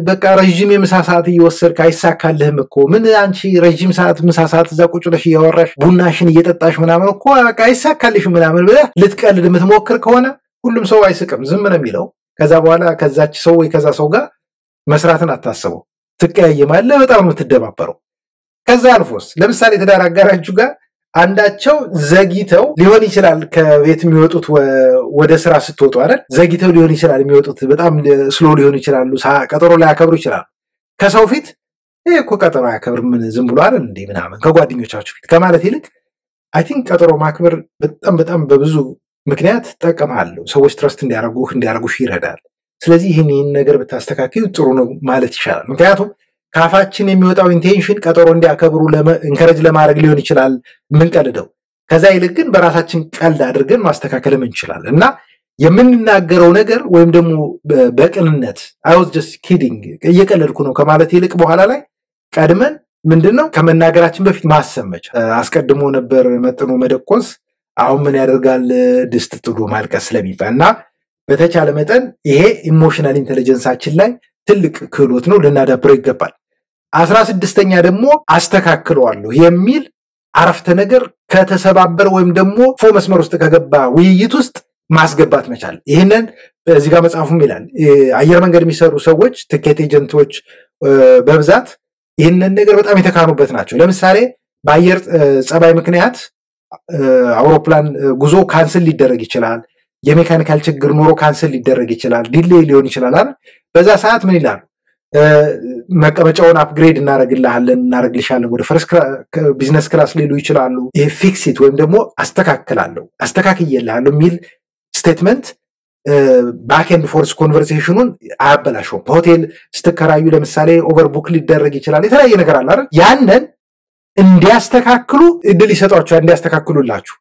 በቃ ረጅም የምሳ ሰዓት እየወሰድክ አይሳካልህም እኮ ምን አንቺ ረጅም ሰዓት ምሳ ሰዓት እዛ ቁጭለሽ እያወራሽ ቡናሽን እየጠጣሽ ምናምን እኮ በቃ አይሳካልሽ ምናምን ብለህ ልትቀልድ የምትሞክር ከሆነ ሁሉም ሰው አይስቅም ዝም ነው የሚለው ከዛ በኋላ ከዛች ሰው ወይ ከዛ ሰው ጋር መስራትን አታስበው ትቀያየማለህ በጣም የምትደባበረው ከዛ አልፎስ ለምሳሌ ትዳር አጋራችሁ ጋር አንዳቸው ዘግይተው ሊሆን ይችላል ከቤት የሚወጡት ወደ ስራ ስትወጡ አይደል ዘግይተው ሊሆን ይችላል የሚወጡት በጣም ስሎ ሊሆን ይችላሉ ቀጠሮ ላይ ያከብሩ ይችላል ከሰው ፊት እኮ ቀጠሮ ያከብር ምን ዝም ብሎ አይደል እንዴ ምናምን ከጓደኞቻችሁ ፊት ከማለት ይልቅ አይ ቲንክ ቀጠሮ ማክበር በጣም በብዙ ምክንያት ተጠቀማለሁ ሰዎች ትረስት እንዲያረጉሽ ይረዳል ስለዚህ ይሄን ነገር ብታስተካክሉ ጥሩ ነው ማለት ይችላል ምክንያቱም ካፋችን የሚወጣው ኢንቴንሽን ቀጠሮ እንዲያከብሩ ኢንከሬጅ ለማድረግ ሊሆን ይችላል ምን ቀልደው ከዛ ይልቅ ግን በራሳችን ቀልድ አድርገን ማስተካከል እንችላለን እና የምንናገረው ነገር ወይም ደግሞ በቅንነት I was just kidding እየቀለድኩ ነው ከማለት ይልቅ በኋላ ላይ ቀድመን ምንድነው ከመናገራችን በፊት ማሰመች አስቀድሞ ነበር መጥኖ መደቆስ አሁን ምን ያደርጋል ድስት ጥዶ ማልቀስ ስለሚባልና በተቻለ መጠን ይሄ ኢሞሽናል ኢንተለጀንሳችን ላይ ትልቅ ክህሎት ነው ልናዳብረው ይገባል 16ኛ ደግሞ አስተካክለዋለሁ የሚል አረፍተ ነገር ከተሰባበረ ወይም ደግሞ ፎ መስመር ውስጥ ከገባ ውይይት ውስጥ ማስገባት መቻል ይሄንን በዚህ ጋር መጽሐፉም ይላል አየር መንገድ የሚሰሩ ሰዎች ትኬት ኤጀንቶች በብዛት ይሄንን ነገር በጣም የተካኑበት ናቸው ለምሳሌ በአየር ጸባይ ምክንያት አውሮፕላን ጉዞ ካንሰል ሊደረግ ይችላል የሜካኒካል ችግር ኖሮ ካንሰል ሊደረግ ይችላል ዲሌይ ሊሆን ይችላል አይደል በዛ ሰዓት ምን ይላል መቀመጫውን አፕግሬድ እናረግልሻለን ወደ ፈርስት ቢዝነስ ክላስ ሊሉ ይችላሉ ይሄ ፊክሲት ወይም ደግሞ አስተካክየልሃለሁ ሚል ስቴትመንት ባክ ኤንድ ፎርስ ኮንቨርሴሽኑን አያበላሽም በሆቴል ስትከራዩ ለምሳሌ ኦቨርቡክ ሊደረግ ይችላል የተለያየ ነገር አለ አይደል ያንን እንዲያስተካክሉ እድል ይሰጣቸው እንዲያስተካክሉላችሁ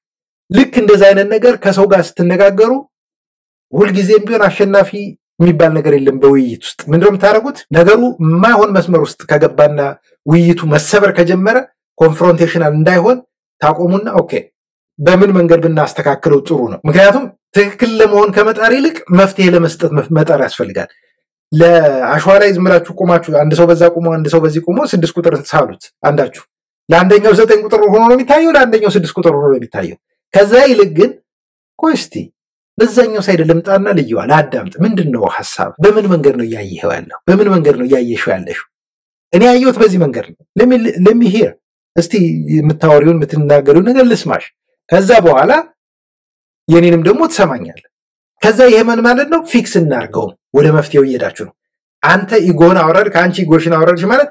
ልክ እንደዛ አይነት ነገር ከሰው ጋር ስትነጋገሩ ሁሉ ጊዜም ቢሆን አሸናፊ የሚባል ነገር የለም በውይይት ውስጥ ምንድነው የምታረጉት ነገሩ ማይሆን መስመር ውስጥ ከገባና ውይይቱ መሰበር ከጀመረ ኮንፍሮንቴሽናል እንዳይሆን ታቆሙና ኦኬ በምን መንገድ ብናስተካክለው ጥሩ ነው ምክንያቱም ትክክል ለመሆን ከመጣር ይልቅ መፍትሄ ለመስጠት መጣር ያስፈልጋል ለአሽዋ ላይ ዝምራችሁ ቆማችሁ አንድ ሰው በዛ ቆሞ አንድ ሰው በዚህ ቆሞ 6 ቁጥር ሳሉት አንዳችሁ ለአንደኛው 9 ቁጥር ሆኖ ነው የሚታየው ለአንደኛው 6 ቁጥር ሆኖ ነው የሚታየው ከዛ ይልቅ ግን ቆይስቲ በዛኛው ሳይድ ለምጣና ልዩዋል አዳምጥ ምንድነው ሐሳብ በምን መንገድ ነው ያየኸው ያለው በምን መንገድ ነው ያየሽው ያለሽው እኔ ያየሁት በዚህ መንገድ ነው let me hear እስቲ የምታወሪውን የምትናገሪው ነገር ልስማሽ ከዛ በኋላ የኔንም ደግሞ ትሰማኛለህ ከዛ ይሄ ማለት ነው ፊክስ እናርገው ወደ መፍትሄው እየሄዳችሁ ነው አንተ ኢጎን አወረድ ካንቺ ኢጎሽን አወረድሽ ማለት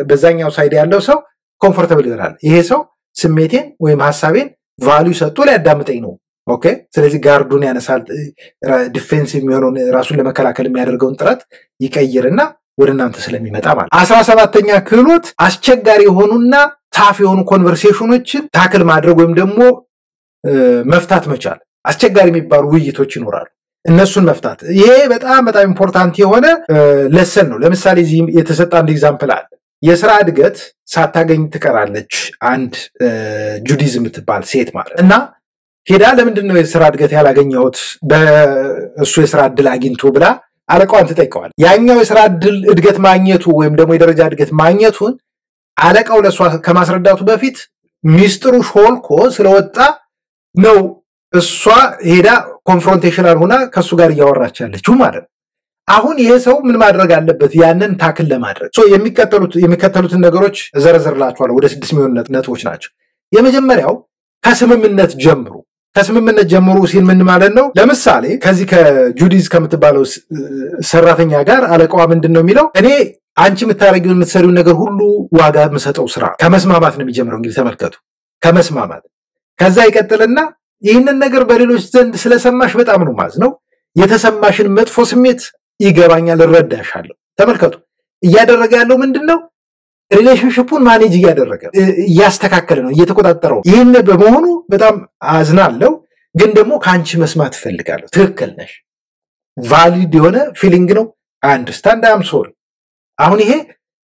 በዛኛው ሳይድ ያለው ሰው ኮምፎርታብል ይሆናል ይሄ ሰው ስሜቴን ወይም ሐሳቤን ቫልዩ ሰጥቶ ሊያዳምጠኝ ነው ኦኬ ስለዚህ ጋርዱን ያነሳል ዲፌንሲቭ የሚሆነው ራሱን ለመከላከል የሚያደርገውን ጥረት ይቀይርና ወደ እናንተ ስለሚመጣ ማለት 17ኛ ክህሎት አስቸጋሪ የሆኑና ታፍ የሆኑ ኮንቨርሴሽኖችን ታክል ማድረግ ወይም ደግሞ መፍታት መቻል አስቸጋሪ የሚባሉ ውይይቶች ይኖራሉ እነሱን መፍታት ይሄ በጣም ኢምፖርታንት የሆነ ለሰን ነው ለምሳሌ እዚህ የተሰጠ አንድ ኤግዛምፕል አለ የሥራ እድገት ሳታገኝ ትቀራለች አንድ ጁዲዝም የምትባል ሴት ማለት እና ሄዳ ለምንድነው የሥራ እድገት ያላገኘሁት በእሱ የሥራ እድል አግኝቶ ብላ አለቃዋን ትጠይቀዋል ያኛው የሥራ እድገት ማግኘቱ ወይም ደግሞ የደረጃ እድገት ማግኘቱን አለቃው ለሷ ከማስረዳቱ በፊት ሚስጥሩ ሾልኮ ስለወጣ ነው እሷ ሄዳ ኮንፍሮንቴሽናል ሆና ከሱ ጋር ያወራች ያለችው ማለት ነው አሁን ይሄ ሰው ምን ማድረግ አለበት ያንን ታክል ለማድረግ የሚከተሉትን ነገሮች ዘረዘርላችኋለሁ ወደ 6 ሚሊዮን ነጥቦች ናቸው የመጀመሪያው ከስምምነት ጀምሩ ሲል ምን ማለት ነው ለምሳሌ ከዚህ ከጁዲዝ ከምትባለው ሰራተኛ ጋር አለቃዋ ምንድነው የሚለው እኔ አንቺ የምትሰሪው ነገር ሁሉ ዋጋ የምሰጠው ስራ ከመስማማት ነው የሚጀምረው እንግዲህ ተመልከቱ ከመስማማት ከዛ ይቀጥልና ይህንን ነገር በሌሎች ዘንድ ስለሰማሽ በጣም ነው ማዝነው የተሰማሽን መጥፎ ስሜት ይገባኛል እረዳሻለሁ ተመልከቱ እያደረገ ያለው ምንድነው ሪሌሽንሺፑን ማኔጅ እያስተካከለ ነው እየተቆጣጠረው ይሄን በመሆኑ በጣም አዝናለሁ ግን ደግሞ ካንቺ መስማት ፈልጋለሁ ትክክል ነሽ ቫሊድ የሆነ ፊሊንግ ነው አንደርስታንድ አም ሶሪ አሁን ይሄ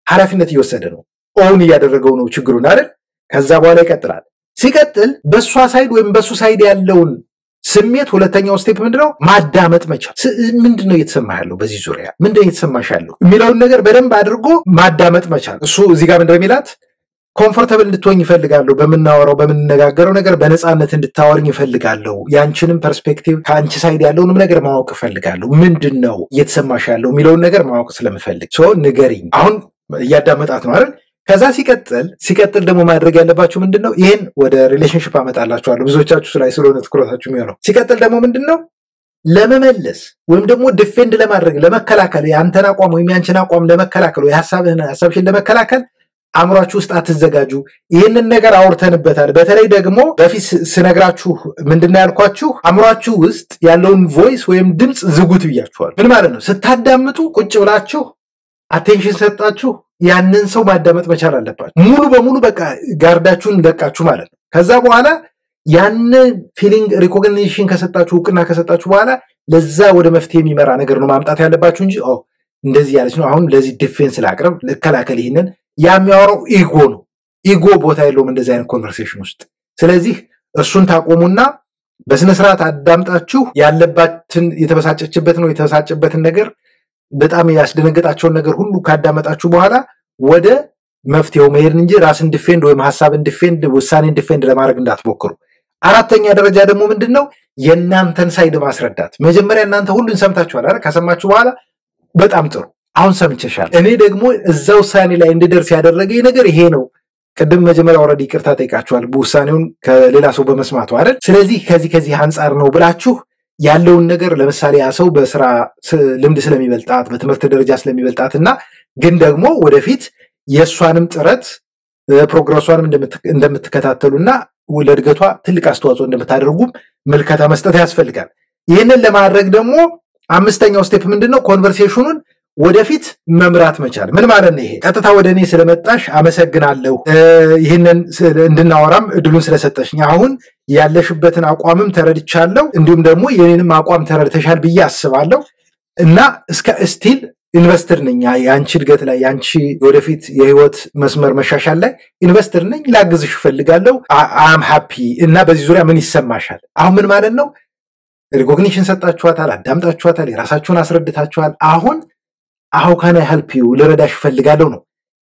ኃላፊነት እየወሰደ ነው ኦን እያደረገው ነው ችግሩን አይደል ከዛ በኋላ ይቀጥላል ሲቀጥል በሷ ሳይድ ወይም በሱ ሳይድ ያለውን ስሜት ሁለተኛው ስቴፕ ምንድነው ማዳመጥ መቻል ምንድነው እየተሰማህ ያለው በዚህ ዙሪያ ምንድነው እየተሰማሽ ያለው የሚለውን ነገር በደንብ አድርጎ ማዳመጥ መቻል እሱ እዚህ ጋር ምንድነው የሚላት ኮምፎርታብል እንድትሆኝ ይፈልጋለሁ በመነጋገረው ነገር በነፃነት እንድታወርኝ ይፈልጋለሁ ያንቺንም ፐርስፔክቲቭ ካንቺ ሳይድ ያለውንም ነገር ማወቅ ይፈልጋለሁ ምንድነው እየተሰማሽ ያለው የሚለውን ነገር ማወቅ ስለምፈልግ ንገሪኝ አሁን እያዳመጣት ነው አይደል ከዛ ሲቀጥል ደግሞ ማድረግ ያለባችሁ ምንድነው ይሄን ወደ ሪሌሽንሺፕ አመጣላችኋለሁ ብዙዎቻችሁ ላይ ስለሆነ ትኩረታችሁ የሚሆነው ሲቀጥል ደግሞ ምንድነው ለመመለስ ወይም ደግሞ ዲፌንድ ለማድረግ ለመከላከል ያንተን አቋም ወይም ያንቺን አቋም ለመከላከል ወይ ሐሳብሽን ለመከላከል አምሯችሁ ውስጥ አትዘጋጁ ይሄንን ነገር አውርተንበታል በተለይ ደግሞ በፊት ስነግራችሁ ምንድነው ያልኳችሁ አምሯችሁ ውስጥ ያለውን ቮይስ ወይም ድምጽ ዝጉት ብያችኋል ምን ማለት ነው ስታዳምጡ ቁጭ ብላችሁ አቴንሽን ሰጣችሁ ያንን ሰው ማዳመጥ መቻል አለባችሁ ሙሉ በሙሉ በቃ ጋርዳችሁን ለቃችሁ ማለት ነው ከዛ በኋላ ያንን ፊሊንግ ሪኮግኒሽን ከሰጣችሁ እውቅና ከሰጣችሁ በኋላ ለዛ ወደ መፍትሄ የሚመራ ነገር ነው ማምጣት ያለባችሁ እንጂ እንደዚህ ያለች ነው አሁን ለዚህ ዲፌንስ ላቅርብ ለከላከል ይሄንን ያሚያወራው ኢጎ ነው ኢጎ ቦታ የለውም እንደዚህ አይነት ኮንቨርሴሽን ውስጥ ስለዚህ እሱን ታቆሙና በስነ ስርዓት አዳምጣችሁ ያለባትን የተበሳጨበትን ነገር በጣም ያስደነገጣቸውን ነገር ሁሉ ካዳመጣችሁ በኋላ ወደ መፍትሄው መሄድ እንጂ ራስን ዲፌንድ ወይ ሐሳብን ዲፌንድ ውሳኔን ዲፌንድ ለማድረግ እንዳትሞክሩ አራተኛ ደረጃ ደግሞ ምንድነው የናንተን ሳይድ ማስረዳት መጀመሪያ እናንተ ሁሉን ሰምታችኋል አይደል ከሰማችሁ በኋላ በጣም ጥሩ አሁን ሰምቼሻል እኔ ደግሞ እዛው ውሳኔ ላይ እንድደርስ ያደረገኝ ነገር ይሄ ነው ቅድም መጀመሪያ ኦሬዲ ይቅርታ ጠይቃችኋል ውሳኔውን ከሌላ ሰው በመስማቱ አይደል ስለዚህ ከዚህ አንፃር ነው ብላችሁ ያለውን ነገር ለምሳሌ ያሰው በስራ ልምድ ስለሚበልጣት በትምህርት ደረጃ ስለሚበልጣትና ግን ደግሞ ወደፊት የሷንም ጥረት ፕሮግረሷንም እንደምትከታተሉና ለድገቷ ትልቅ አስተዋጽኦ እንደምታደርጉ መልከታ መስጠት ያስፈልጋል ይሄንን ለማድረግ ደግሞ አምስተኛው ስቴፕ ምንድነው ኮንቨርሴሽኑን ወደፊት መምራት መቻል ምን ማለት ነው ይሄ ቀጥታ ወደኔ ስለመጣሽ አመሰግናለሁ ይሄንን እንድናወራም እድሉን ስለሰጠሽኝ አሁን ያለሽበትን አቋምም ተረድቻለሁ እንዲሁም ደግሞ የኔንም አቋም ተረድተሻል ብዬ አስባለሁ እና እስከ ስቲል ኢንቨስተር ነኝ ያንቺ ድገት ላይ ያንቺ ወደፊት የህይወት መስመር መሻሻል ላይ ኢንቨስተር ነኝ ላግዝሽ ፈልጋለሁ አም ሃፒ እና በዚህ ዙሪያ ምን ይሰማሻል አሁን ምን ማለት ነው ሪኮግኒሽን ሰጣችኋታል አዳምጣችኋታል የራሳችሁን አስረድታችኋል አሁን how can I help you ልረዳሽ ፈልጋለሁ ነው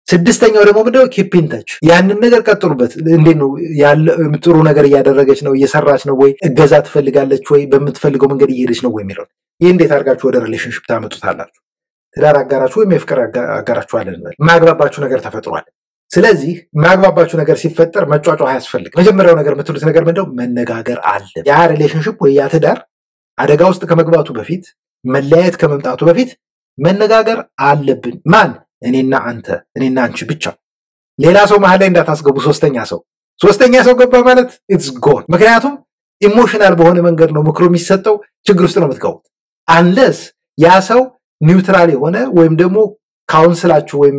ስድስተኛው ደግሞ ምንድነው keep in touch ያንን ነገር ቀጥሉበት እንዴት ነው ያለ ጥሩ ነገር ያደረገች ነው እየሰራች ነው ወይ እገዛ ትፈልጋለች ወይ በመትፈልገው መንገድ እየሄደች ነው ወይ የሚለው ይሄ እንዴት አድርጋችሁ ወደ ሪሌሽንሺፕ ታመጡታላችሁ ትዳር አጋራችሁ ወይ የፍቅር አጋራችሁ አለን ማግባባችሁ ነገር ተፈጥሯል ስለዚህ ማግባባችሁ ነገር ሲፈጠር መጫጫው አያስፈልግ መጀመሪያው ነገር የምትሉት ነገር ምንድነው መነጋገር አለ ያ ሪሌሽንሺፕ ወይ ያ ትዳር አደጋ ውስጥ ከመግባቱ በፊት መለያየት ከመምጣቱ በፊት መነጋገር አለብን ማን እኔና አንቺ ብቻ ሌላ ሰው መሃል ላይ እንዳታስገቡ ሶስተኛ ሰው ገባ ማለት it's gone ምክንያቱም ኢሞሽናል በሆነ መንገድ ነው ምክሩ የሚሰጠው ችግር ውስጥ ነው የምትገቡት unless ያ ሰው ኒውትራል የሆነ ወይም ደግሞ ካውንስላችሁ ወይም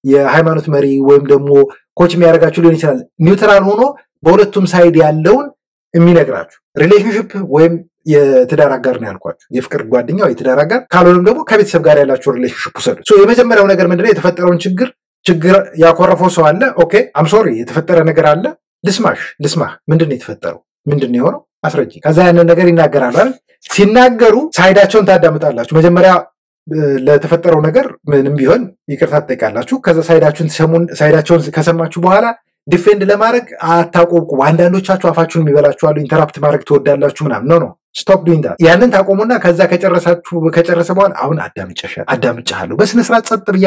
የሃይማኖት መሪ ወይም ደግሞ ኮች የሚያደርጋችሁ ሊሆን ይችላል ኒውትራል ሆኖ በሁለቱም ሳይድ ያለውን የሚነግራችሁ ሪሌሽንሺፕ ወይም የትዳር አጋር ነው ያልኳችሁ የፍቅር ጓደኛው የትዳር አጋር ካልሆነም ደግሞ ከቤተሰብ ጋር ያላችሁ ሪሌሽንሺፕ ሰዱ የመጀመሪያው ነገር ምንድነው የተፈጠረውን ችግር ያቆረፈው ሰው አለ ኦኬ አም ሶሪ የተፈጠረ ነገር አለ ልስማህ ምንድነው የተፈጠረው ምንድነው የሆነው አስረጂ ከዛ ያንን ነገር ይናገራሉ አይደል ሲናገሩ ሳይዳቸውን ታዳምጣላችሁ መጀመሪያ ለተፈጠረው ነገር ምንም ቢሆን ይቅርታ ትጠይቃላችሁ ከዛ ሳይዳቸውን ከሰማችሁ በኋላ ዲፌንድ ለማድረግ አታቆቁ አንዳንዶቻችሁ አፋችሁን የሚበላችሁ አሉ ኢንተራፕት ማድረግ ትወዳላችሁ ምናምን ነው ስቶፕ ዱይንግ ዳት ያንን ታቆሙና ከዛ ከጨረሰ በኋላ አሁን አዳምጫለሁ በስነ ስርዓት ጸጥ ብዬ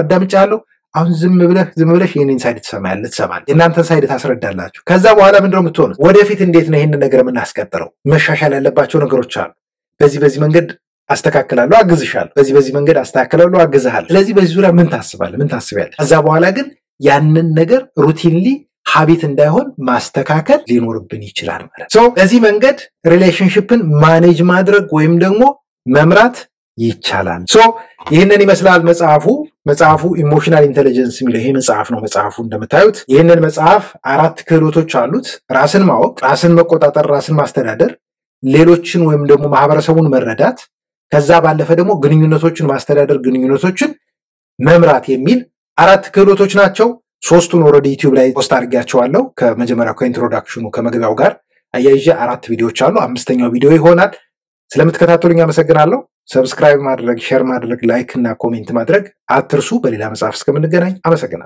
አዳምጫለሁ አሁን ዝም ብለሽ የኔን ሳይድ ትሰማለህ እናንተን ሳይድ ታስረዳላችሁ ከዛ በኋላ ምንድነው የምትሆኑት ወደፊት እንዴት ነው ይሄንን ነገር የምናስቀጥለው መሻሻል ያለባቸው ነገሮች አሉ በዚህ መንገድ አስተካክላለሁ አግዝሻለሁ በዚህ መንገድ አስተካክላለሁ አግዝሃለሁ ስለዚህ በዚህ ዙሪያ ምን ታስባለህ ከዛ በኋላ ግን ያንን ነገር ሩቲንሊ ሀቢት እንዳይሆን ማስተካከል ሊኖርብን ይችላል ማለት ነው በዚህ መንገድ ሪሌሽንሺፕን ማኔጅ ማድረግ ወይም ደግሞ መምራት ይቻላል ይሄንን ይመስላል መጽሐፉ ኢሞሽናል ኢንተለጀንስ የሚለው ይሄ መጽሐፍ ነው መጽሐፉ እንደምታዩት ይሄንን መጽሐፍ 4 ክህሎቶች አሉት ራስን ማወቅ ራስን መቆጣጠር ራስን ማስተዳደር ሌሎችን ወይም ደግሞ ማህበረሰቡን መረዳት ከዛ ባለፈ ደግሞ ግንኙነቶችን ማስተዳደር ግንኙነቶችን መምራት የሚል 4 ክህሎቶች ናቸው ሶስቱን ኦሬዲ ዩቲዩብ ላይ ፖስት አድርጌያቸዋለሁ ከመጀመሪያው ከኢንትሮዳክሽኑ ከመግቢያው ጋር አያይዤ 4 ቪዲዮዎች አሉ አምስተኛው ቪዲዮ ይሆናል ስለምትከታተሉኝ አመሰግናለሁ ሰብስክራይብ ማድረግ ሼር ማድረግ ላይክ እና ኮሜንት ማድረግ አትርሱ በሌላ መጽሐፍ እስከምንገናኝ አመሰግናለሁ